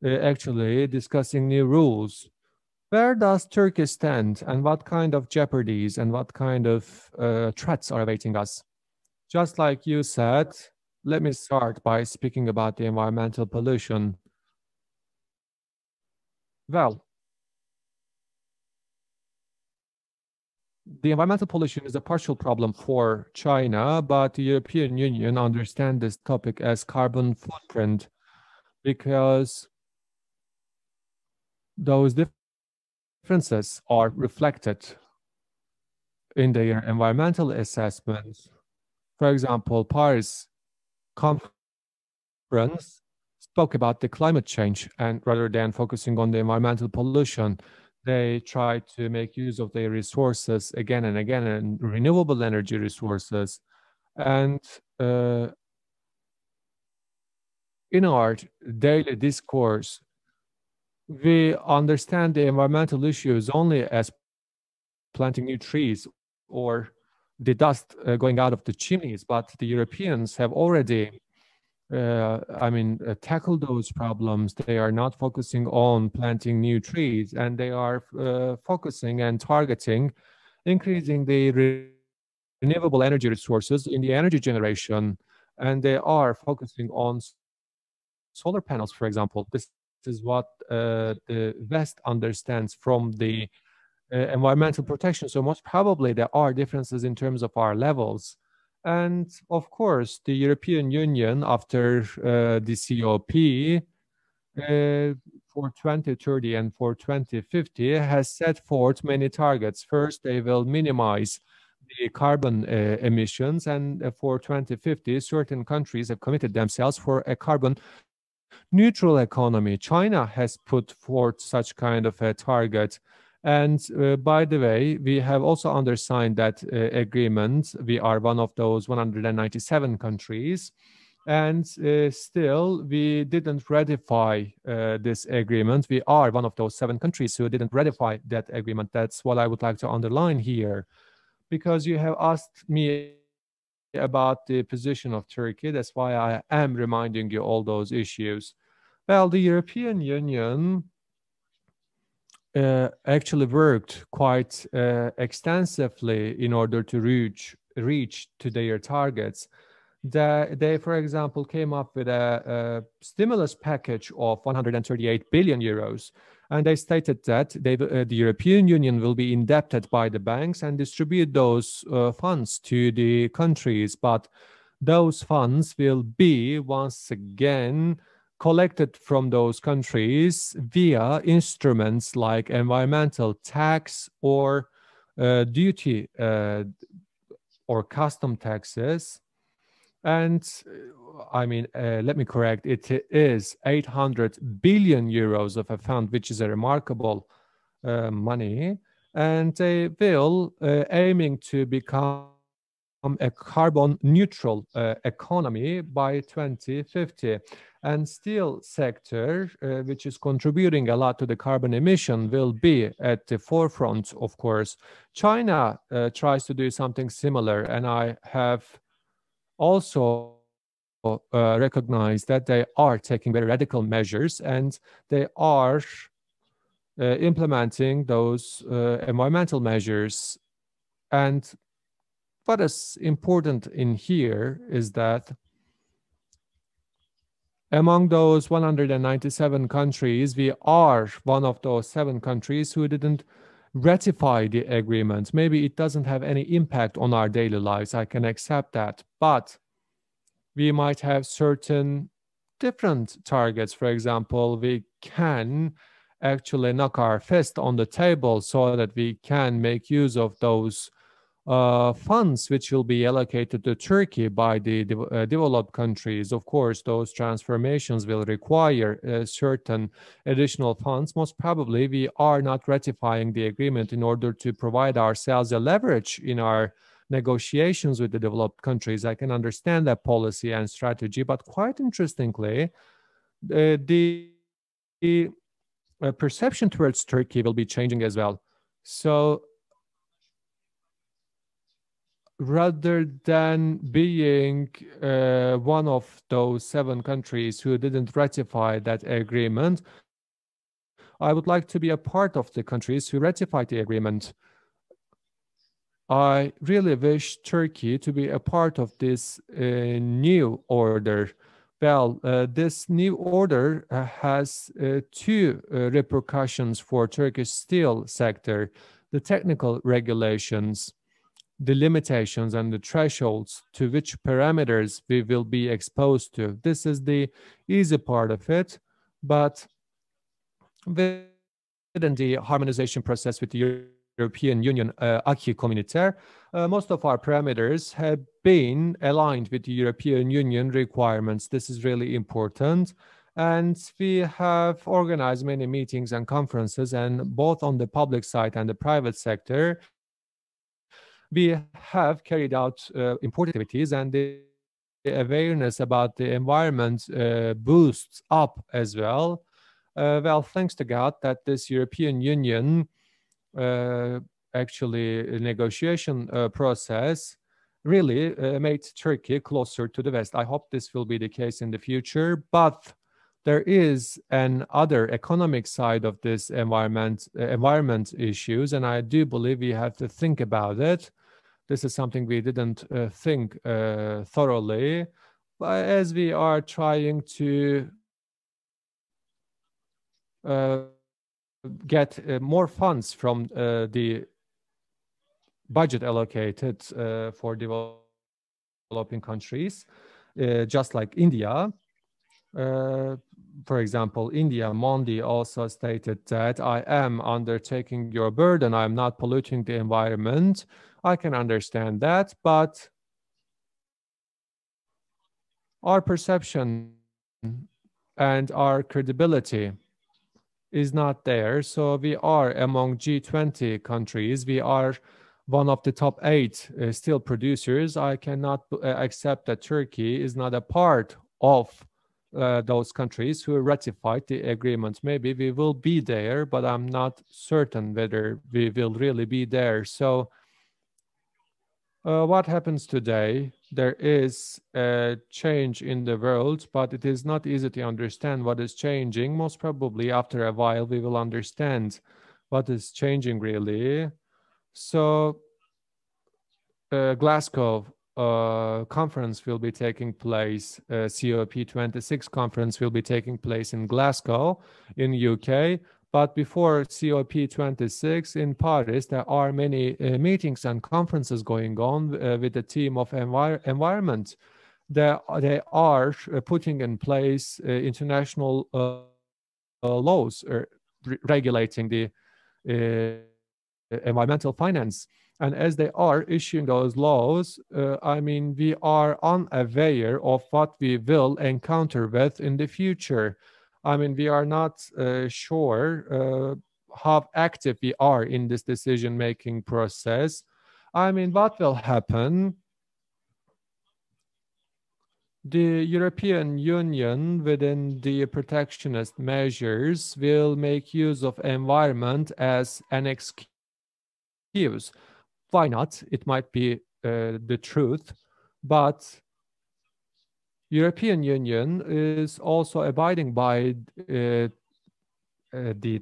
actually discussing new rules. Where does Turkey stand, and what kind of jeopardies and what kind of threats are awaiting us? Just like you said, let me start by speaking about the environmental pollution. Well, the environmental pollution is a partial problem for China, but the European Union understands this topic as carbon footprint because those differences are reflected in their environmental assessments. For example, Paris conference spoke about the climate change, and rather than focusing on the environmental pollution, they try to make use of their resources again and again, and renewable energy resources. And in our daily discourse, we understand the environmental issues only as planting new trees or the dust going out of the chimneys, but the Europeans have already tackle those problems. They are not focusing on planting new trees, and they are focusing and targeting increasing the renewable energy resources in the energy generation, and they are focusing on solar panels, for example. This is what the West understands from the environmental protection. So most probably there are differences in terms of our levels. And of course, the European Union, after the COP for 2030 and for 2050, has set forth many targets. First, they will minimize the carbon emissions, and for 2050, certain countries have committed themselves for a carbon neutral economy. China has put forth such kind of a target. And by the way, we have also undersigned that agreement. We are one of those 197 countries. And still, we didn't ratify this agreement. We are one of those 7 countries who didn't ratify that agreement. That's what I would like to underline here. Because you have asked me about the position of Turkey. That's why I am reminding you all those issues. Well, the European Union actually worked quite extensively in order to reach to their targets. They, for example, came up with a stimulus package of 138 billion euros And they stated that the European Union will be indebted by the banks and distribute those funds to the countries. But those funds will be once again collected from those countries via instruments like environmental tax or duty or custom taxes. And I mean, let me correct, it is 800 billion euros of a fund, which is a remarkable money. And they will aiming to become a carbon neutral economy by 2050. And steel sector, which is contributing a lot to the carbon emission, will be at the forefront, of course. China tries to do something similar, and I have also recognized that they are taking very radical measures, and they are implementing those environmental measures. And what is important in here is that among those 197 countries, we are one of those 7 countries who didn't ratify the agreement. Maybe it doesn't have any impact on our daily lives. I can accept that. But we might have certain different targets. For example, we can actually knock our fist on the table so that we can make use of those funds which will be allocated to Turkey by the developed countries. Of course, those transformations will require certain additional funds. Most probably, we are not ratifying the agreement in order to provide ourselves a leverage in our negotiations with the developed countries. I can understand that policy and strategy, but quite interestingly, the perception towards Turkey will be changing as well. So rather than being one of those 7 countries who didn't ratify that agreement, I would like to be a part of the countries who ratified the agreement. I really wish Turkey to be a part of this new order. Well, this new order has 2 repercussions for Turkish steel sector: the technical regulations, the limitations and the thresholds to which parameters we will be exposed to. This is the easy part of it, but within the harmonization process with the European Union acquis communautaire, most of our parameters have been aligned with the European Union requirements. This is really important. And we have organized many meetings and conferences, and both on the public side and the private sector, we have carried out important activities, and the awareness about the environment boosts up as well. Well, thanks to God that this European Union actually negotiation process really made Turkey closer to the West. I hope this will be the case in the future, but there is an other economic side of this environment issues, and I do believe we have to think about it. This is something we didn't think thoroughly, but as we are trying to get more funds from the budget allocated for developing countries, just like India. For example, India, Modi also stated that I am undertaking your burden, I am not polluting the environment. I can understand that, but our perception and our credibility is not there. So we are among G20 countries. We are one of the top 8 steel producers. I cannot accept that Turkey is not a part of those countries who ratified the agreement. Maybe we will be there, but I'm not certain whether we will really be there. So what happens today? There is a change in the world, but it is not easy to understand what is changing. Most probably after a while, we will understand what is changing really. So Glasgow conference will be taking place, COP26 conference will be taking place in Glasgow in UK. But before COP26 in Paris, there are many meetings and conferences going on with the team of environment. They are putting in place international laws regulating the environmental finance. And as they are issuing those laws, I mean, we are unaware of what we will encounter with in the future. I mean, we are not sure how active we are in this decision-making process. I mean, what will happen? The European Union, within the protectionist measures, will make use of environment as an excuse. Why not? It might be the truth, but European Union is also abiding by the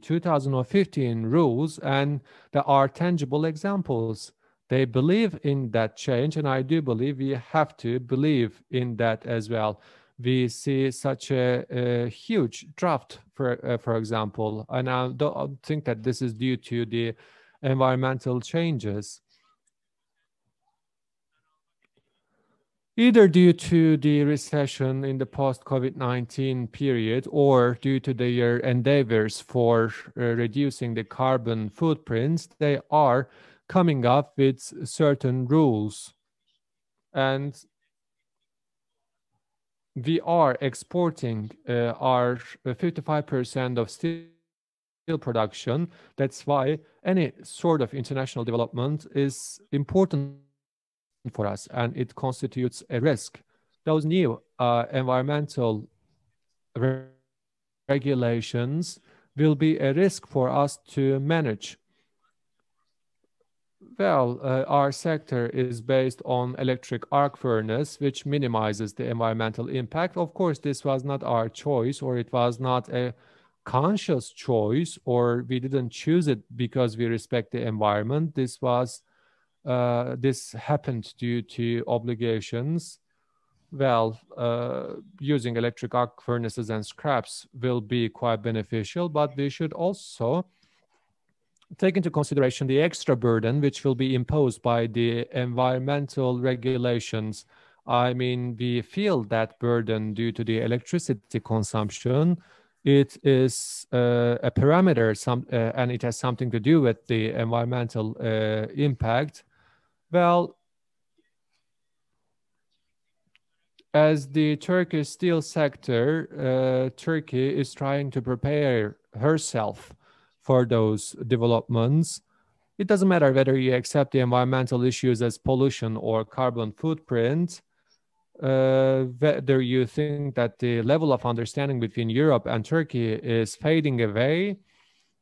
2015 rules, and there are tangible examples. They believe in that change, and I do believe we have to believe in that as well. We see such a huge draft, for example, and I don't think that this is due to the environmental changes. Either due to the recession in the post-COVID-19 period or due to their endeavors for reducing the carbon footprints, they are coming up with certain rules. And we are exporting our 55% of steel production. That's why any sort of international development is important for us, and it constitutes a risk. Those new environmental regulations will be a risk for us to manage. Well, our sector is based on electric arc furnace, which minimizes the environmental impact. Of course, this was not our choice, or it was not a conscious choice, or we didn't choose it because we respect the environment. This happened due to obligations. Well, using electric arc furnaces and scraps will be quite beneficial, but we should also take into consideration the extra burden which will be imposed by the environmental regulations. I mean, we feel that burden due to the electricity consumption. It is a parameter, and it has something to do with the environmental impact. Well, as the Turkish steel sector, Turkey is trying to prepare herself for those developments. It doesn't matter whether you accept the environmental issues as pollution or carbon footprint, whether you think that the level of understanding between Europe and Turkey is fading away.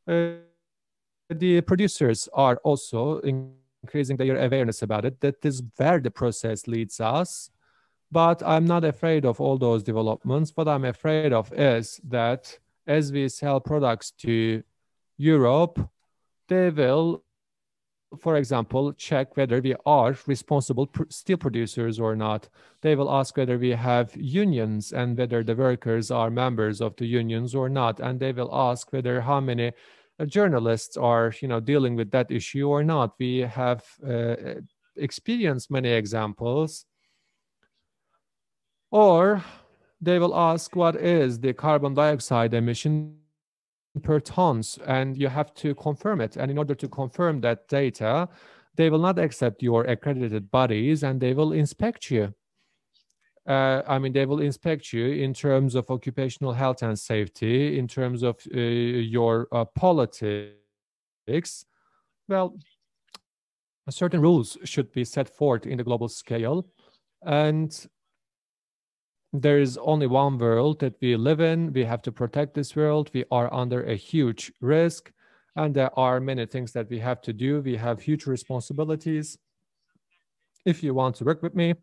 The producers are also increasing their awareness about it. That is where the process leads us. But I'm not afraid of all those developments. What I'm afraid of is that as we sell products to Europe, they will, for example, check whether we are responsible steel producers or not. They will ask whether we have unions and whether the workers are members of the unions or not. And they will ask whether how many journalists are, dealing with that issue or not. We have experienced many examples. Or they will ask what is the carbon dioxide emission per tons, and you have to confirm it. And in order to confirm that data, they will not accept your accredited bodies, and they will inspect you. They will inspect you in terms of occupational health and safety, in terms of your politics. Well, certain rules should be set forth in the global scale, and there is only one world that we live in. We have to protect this world. We are under a huge risk, and there are many things that we have to do. We have huge responsibilities. If you want to work with me,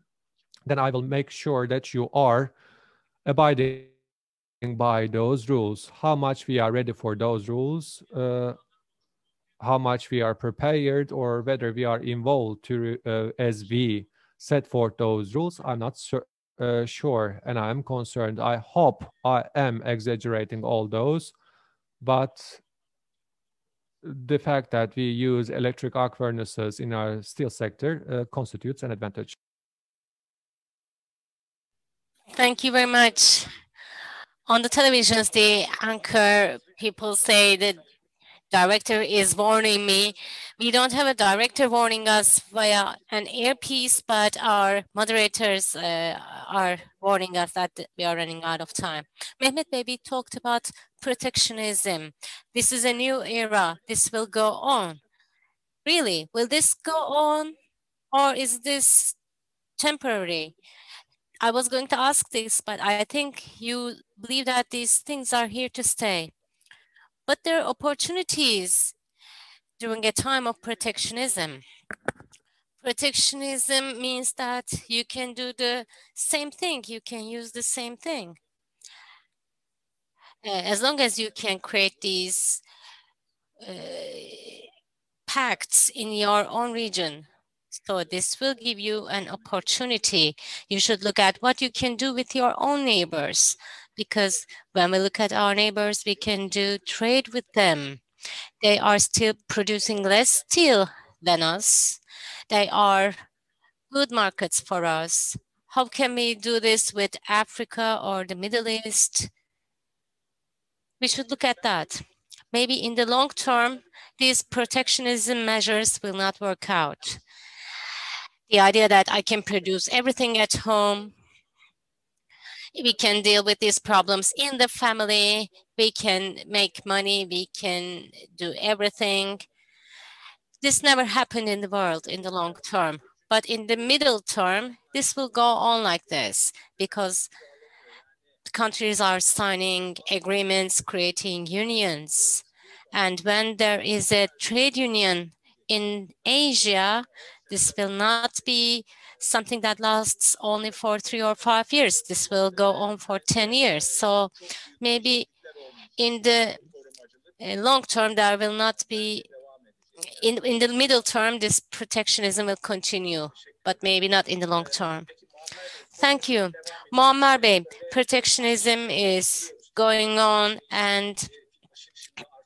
then I will make sure that you are abiding by those rules. How much we are ready for those rules, how much we are prepared, or whether we are involved as we set forth those rules, I'm not sure, and I am concerned. I hope I am exaggerating all those, but the fact that we use electric arc furnaces in our steel sector constitutes an advantage. Thank you very much. On the televisions, the anchor people say the director is warning me. We don't have a director warning us via an earpiece, but our moderators are warning us that we are running out of time. Mehmet maybe talked about protectionism. This is a new era. This will go on. Really, will this go on, or is this temporary? I was going to ask this, but I think you believe that these things are here to stay. But there are opportunities during a time of protectionism. Protectionism means that you can do the same thing, you can use the same thing. As long as you can create these pacts in your own region. So this will give you an opportunity. You should look at what you can do with your own neighbors, because when we look at our neighbors, we can do trade with them. They are still producing less steel than us. They are good markets for us. How can we do this with Africa or the Middle East? We should look at that. Maybe in the long term, these protectionism measures will not work out. The idea that I can produce everything at home, we can deal with these problems in the family, we can make money, we can do everything. This never happened in the world in the long term. But in the middle term, this will go on like this because countries are signing agreements, creating unions. And when there is a trade union in Asia, this will not be something that lasts only for 3 or 5 years. This will go on for 10 years. So maybe in the long term, there will not be, in the middle term, this protectionism will continue, but maybe not in the long term. Thank you. Muammer Bey, protectionism is going on and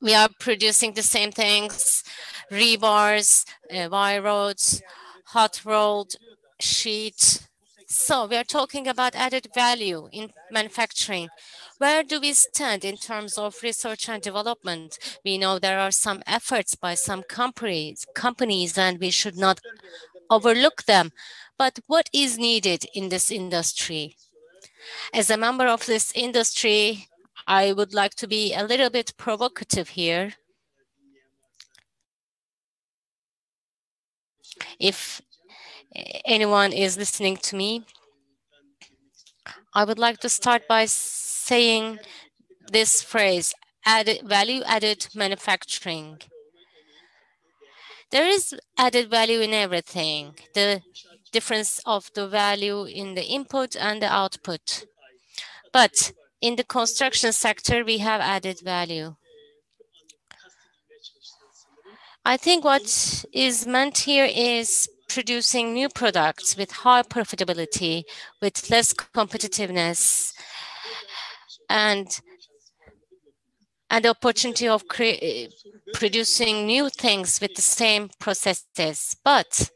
we are producing the same things, rebars, wire rods, hot rolled sheet. So we are talking about added value in manufacturing. Where do we stand in terms of research and development? We know there are some efforts by some companies, and we should not overlook them. But what is needed in this industry? As a member of this industry, I would like to be a little bit provocative here. If anyone is listening to me, I would like to start by saying this phrase, value-added manufacturing. There is added value in everything, the difference of the value in the input and the output. But in the construction sector, we have added value. I think what is meant here is producing new products with high profitability, with less competitiveness, and the opportunity of producing new things with the same processes. But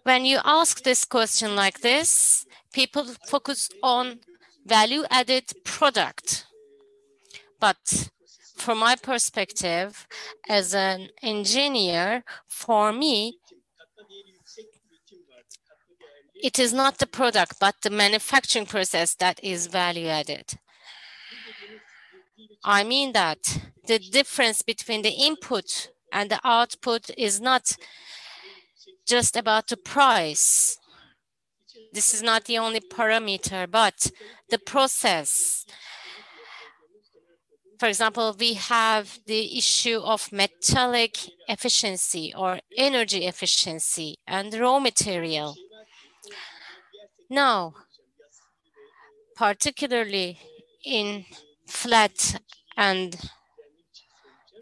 when you ask this question like this, people focus on value-added product. But from my perspective, as an engineer, for me, it is not the product, but the manufacturing process that is value-added. I mean that the difference between the input and the output is not just about the price. This is not the only parameter, but the process. For example, we have the issue of metallic efficiency or energy efficiency and raw material. Now, particularly in flat and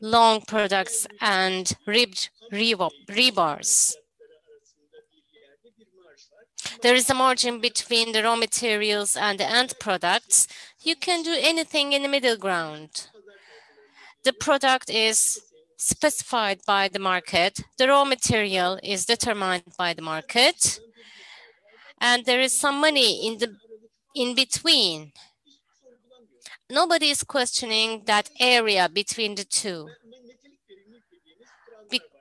long products and ribbed rebars, there is a margin between the raw materials and the end products. You can do anything in the middle ground. The product is specified by the market. The raw material is determined by the market. And there is some money in between. Nobody is questioning that area between the two.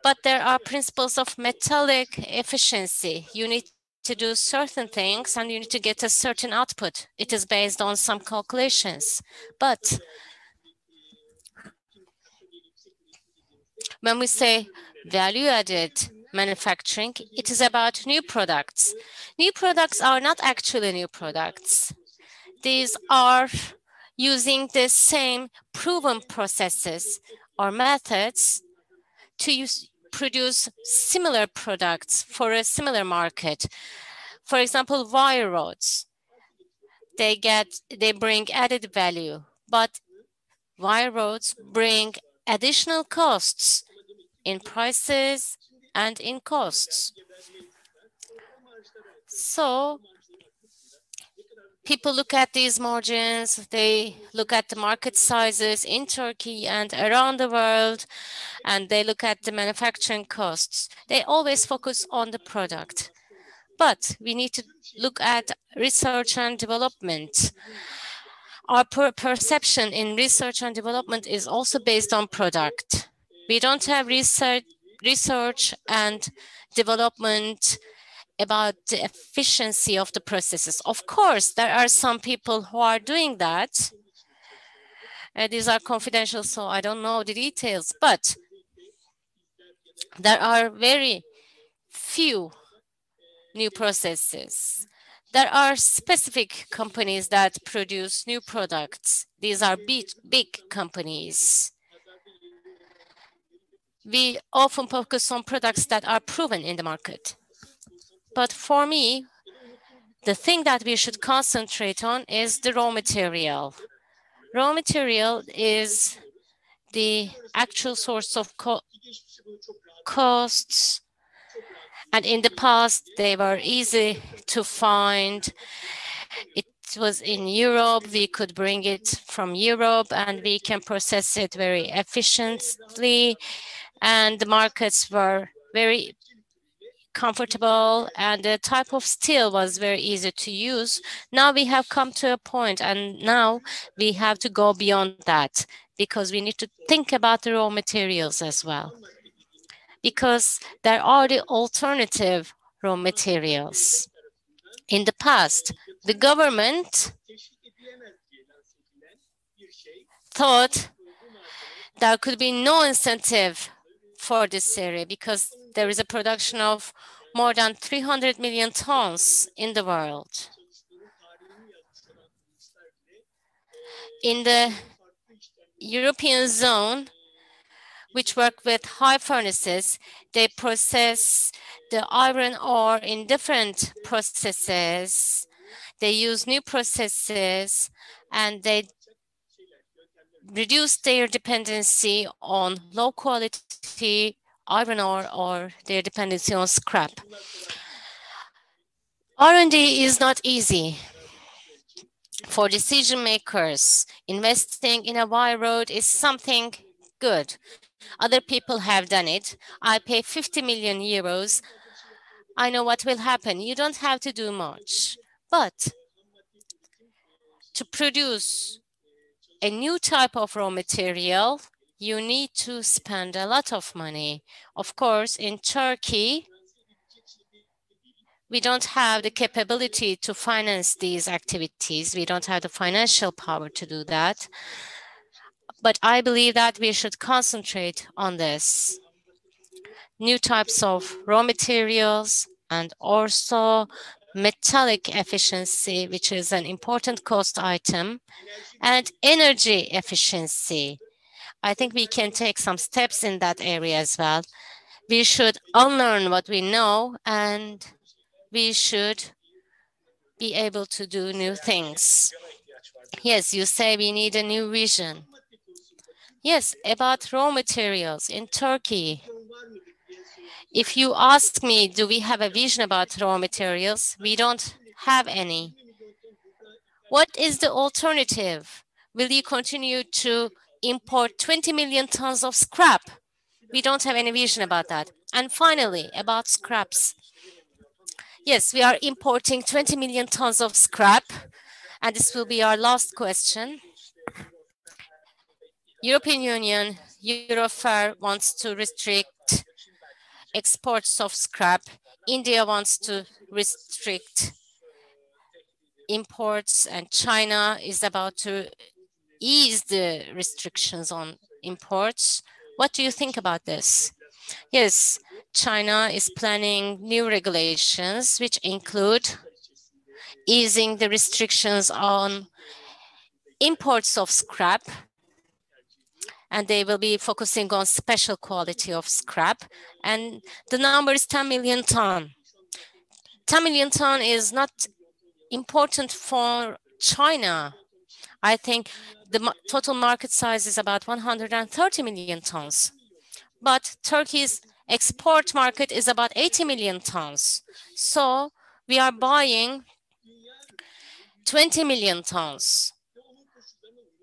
But there are principles of metallic efficiency. You need to do certain things and you need to get a certain output. It is based on some calculations. But when we say value-added manufacturing, it is about new products. New products are not actually new products. These are using the same proven processes or methods to produce similar products for a similar market. For example, wire rods. They bring added value, but wire rods bring additional costs in prices and in costs. So people look at these margins, they look at the market sizes in Turkey and around the world, and they look at the manufacturing costs. They always focus on the product. But we need to look at research and development. Our perception in research and development is also based on product. We don't have research and development about the efficiency of the processes. Of course, there are some people who are doing that. These are confidential, so I don't know the details, but there are very few new processes. There are specific companies that produce new products. These are big companies. We often focus on products that are proven in the market. But for me, the thing that we should concentrate on is the raw material. Raw material is the actual source of costs. And in the past, they were easy to find. It was in Europe. We could bring it from Europe and we can process it very efficiently. And the markets were very comfortable and the type of steel was very easy to use. Now we have come to a point and now we have to go beyond that because we need to think about the raw materials as well. Because there are the alternative raw materials. In the past, the government thought there could be no incentive for this area because there is a production of more than 300 million tons in the world. In the European zone, which work with high furnaces, they process the iron ore in different processes. They use new processes and they reduce their dependency on low quality iron ore or their dependency on scrap. R&D is not easy. For decision makers, investing in a wire rod is something good. Other people have done it. I pay 50 million euros. I know what will happen. You don't have to do much. But to produce a new type of raw material, you need to spend a lot of money. Of course, in Turkey, we don't have the capability to finance these activities. We don't have the financial power to do that. But I believe that we should concentrate on this. New types of raw materials and also metallic efficiency, which is an important cost item, and energy efficiency. I think we can take some steps in that area as well. We should unlearn what we know and we should be able to do new things. Yes, you say we need a new vision. Yes, about raw materials in Turkey. If you ask me, do we have a vision about raw materials? We don't have any. What is the alternative? Will you continue to import 20 million tons of scrap. We don't have any vision about that. And finally, about scraps. Yes, we are importing 20 million tons of scrap, and this will be our last question. European Union, Eurofair wants to restrict exports of scrap. India wants to restrict imports, and China is about to ease the restrictions on imports. What do you think about this? Yes, China is planning new regulations which include easing the restrictions on imports of scrap, and they will be focusing on special quality of scrap, and the number is 10 million ton. 10 million ton is not important for China. I think the total market size is about 130 million tons. But Turkey's export market is about 80 million tons. So we are buying 20 million tons.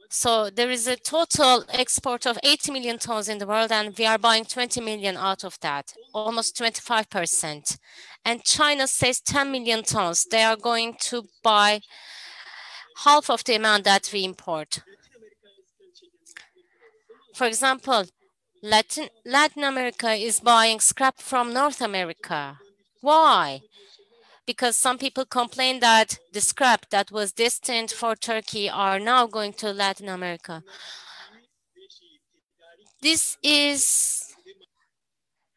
So there is a total export of 80 million tons in the world, and we are buying 20 million out of that, almost 25%. And China says 10 million tons. They are going to buy half of the amount that we import. For example, Latin America is buying scrap from North America. Why? Because some people complain that the scrap that was destined for Turkey are now going to Latin America. This is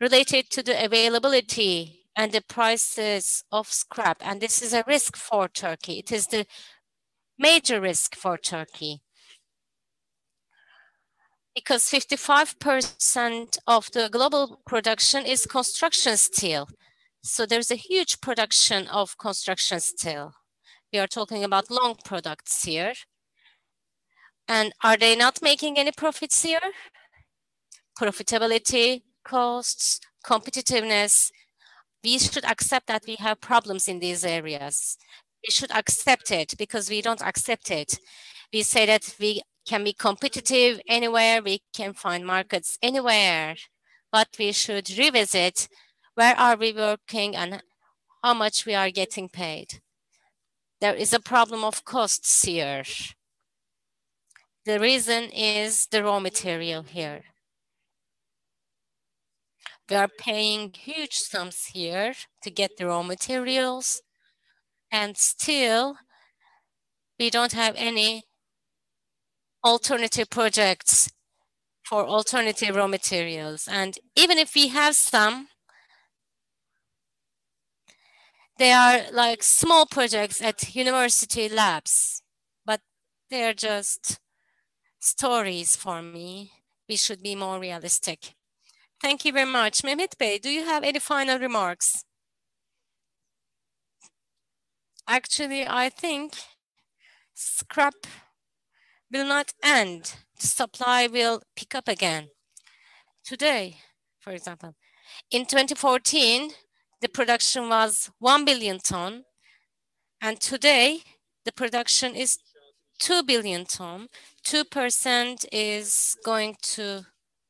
related to the availability and the prices of scrap, and this is a risk for Turkey. It is the major risk for Turkey, because 55% of the global production is construction steel. So there's a huge production of construction steel. We are talking about long products here. And are they not making any profits here? Profitability, costs, competitiveness. We should accept that we have problems in these areas. We should accept it, because we don't accept it. We say that we can be competitive anywhere, we can find markets anywhere, but we should revisit where are we working and how much we are getting paid. There is a problem of costs here. The reason is the raw material here. We are paying huge sums here to get the raw materials, and still we don't have any alternative projects for alternative raw materials. And even if we have some, they are like small projects at university labs, but they're just stories for me. We should be more realistic. Thank you very much. Mehmet Bey, do you have any final remarks? Actually, I think scrap will not end. The supply will pick up again. Today, for example, in 2014, the production was 1 billion ton, and today the production is 2 billion ton. 2% is going to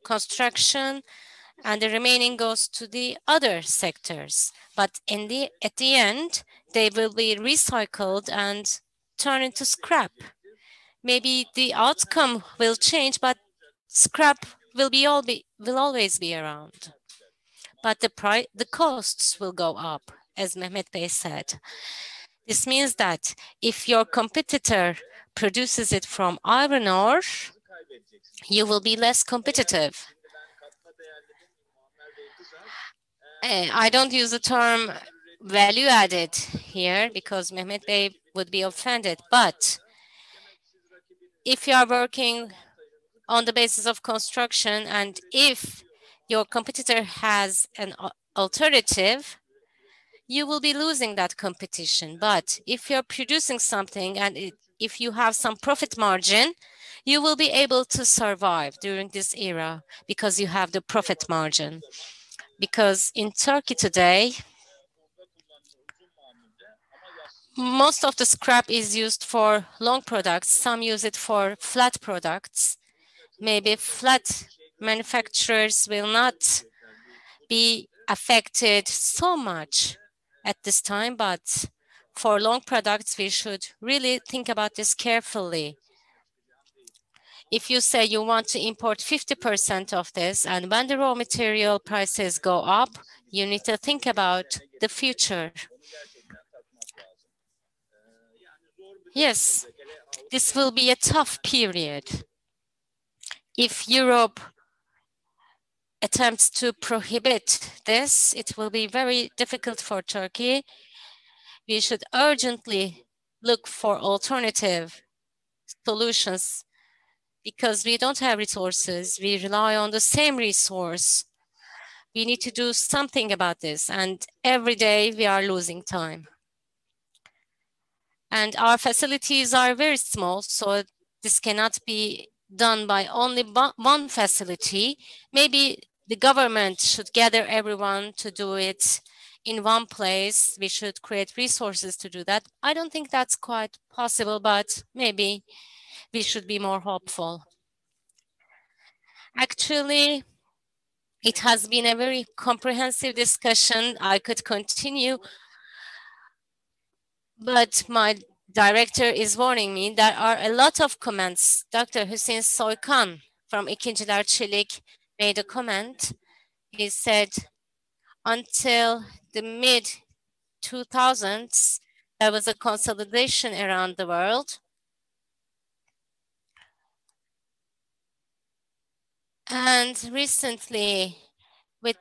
construction, and the remaining goes to the other sectors. But at the end, they will be recycled and turn into scrap. Maybe the outcome will change, but scrap will always be around. But the costs will go up, as Mehmet Bey said. This means that if your competitor produces it from iron ore, you will be less competitive. I don't use the term value added here because Mehmet Bey would be offended, but if you are working on the basis of construction, and if your competitor has an alternative, you will be losing that competition. But if you're producing something and if you have some profit margin, you will be able to survive during this era because you have the profit margin. Because in Turkey today, most of the scrap is used for long products. Some use it for flat products. maybe flat manufacturers will not be affected so much at this time, but for long products, we should really think about this carefully. If you say you want to import 50% of this, and when the raw material prices go up, you need to think about the future. Yes, this will be a tough period. If Europe attempts to prohibit this, it will be very difficult for Turkey. We should urgently look for alternative solutions because we don't have resources. We rely on the same resource. We need to do something about this, and every day we are losing time. And our facilities are very small, so this cannot be done by only one facility. Maybe the government should gather everyone to do it in one place. We should create resources to do that. I don't think that's quite possible, but maybe we should be more hopeful. Actually, it has been a very comprehensive discussion. I could continue, but my director is warning me there are a lot of comments. Dr. Hüseyin Soykan from İkinciler Celik made a comment. He said, until the mid-2000s, there was a consolidation around the world. And recently, with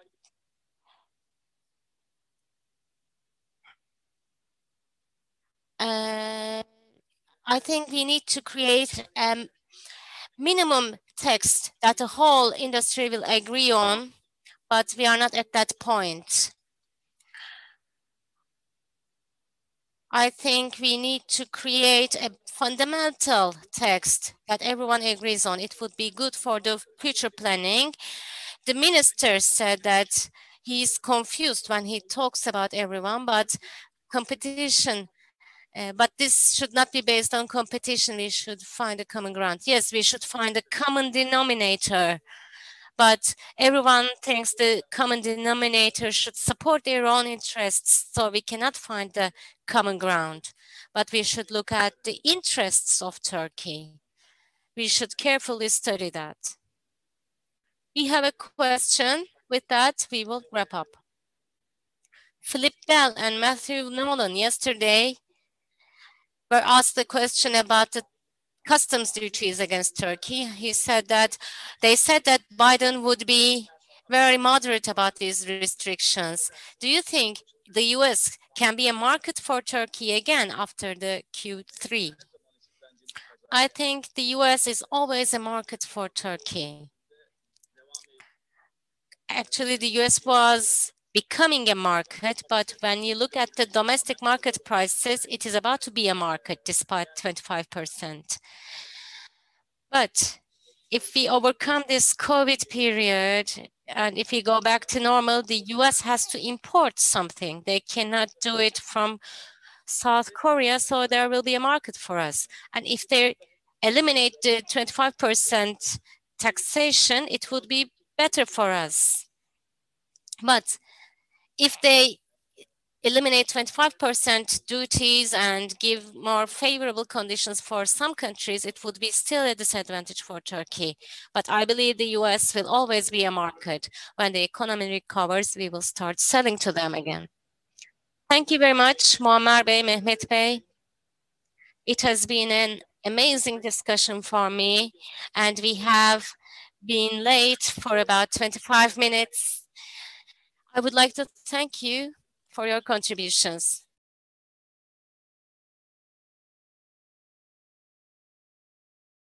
I think we need to create a minimum text that the whole industry will agree on, but we are not at that point. I think we need to create a fundamental text that everyone agrees on. It would be good for the future planning. The minister said that he's confused when he talks about everyone, but competition, but this should not be based on competition. We should find a common ground. Yes, we should find a common denominator, but everyone thinks the common denominator should support their own interests, so we cannot find the common ground. But we should look at the interests of Turkey. We should carefully study that. We have a question. With that, we will wrap up. Philip Bell and Matthew Nolan yesterday were asked the question about the customs duties against Turkey. He said that they said that Biden would be very moderate about these restrictions. Do you think the US can be a market for Turkey again after the Q3? I think the US is always a market for Turkey. Actually, the US was becoming a market, but when you look at the domestic market prices, it is about to be a market despite 25%. But if we overcome this COVID period and if we go back to normal, the US has to import something. They cannot do it from South Korea, so there will be a market for us. And if they eliminate the 25% taxation, it would be better for us. But if they eliminate 25% duties and give more favorable conditions for some countries, it would be still a disadvantage for Turkey. But I believe the US will always be a market. When the economy recovers, we will start selling to them again. Thank you very much, Muammer Bey, Mehmet Bey. It has been an amazing discussion for me, and we have been late for about 25 minutes. I would like to thank you for your contributions.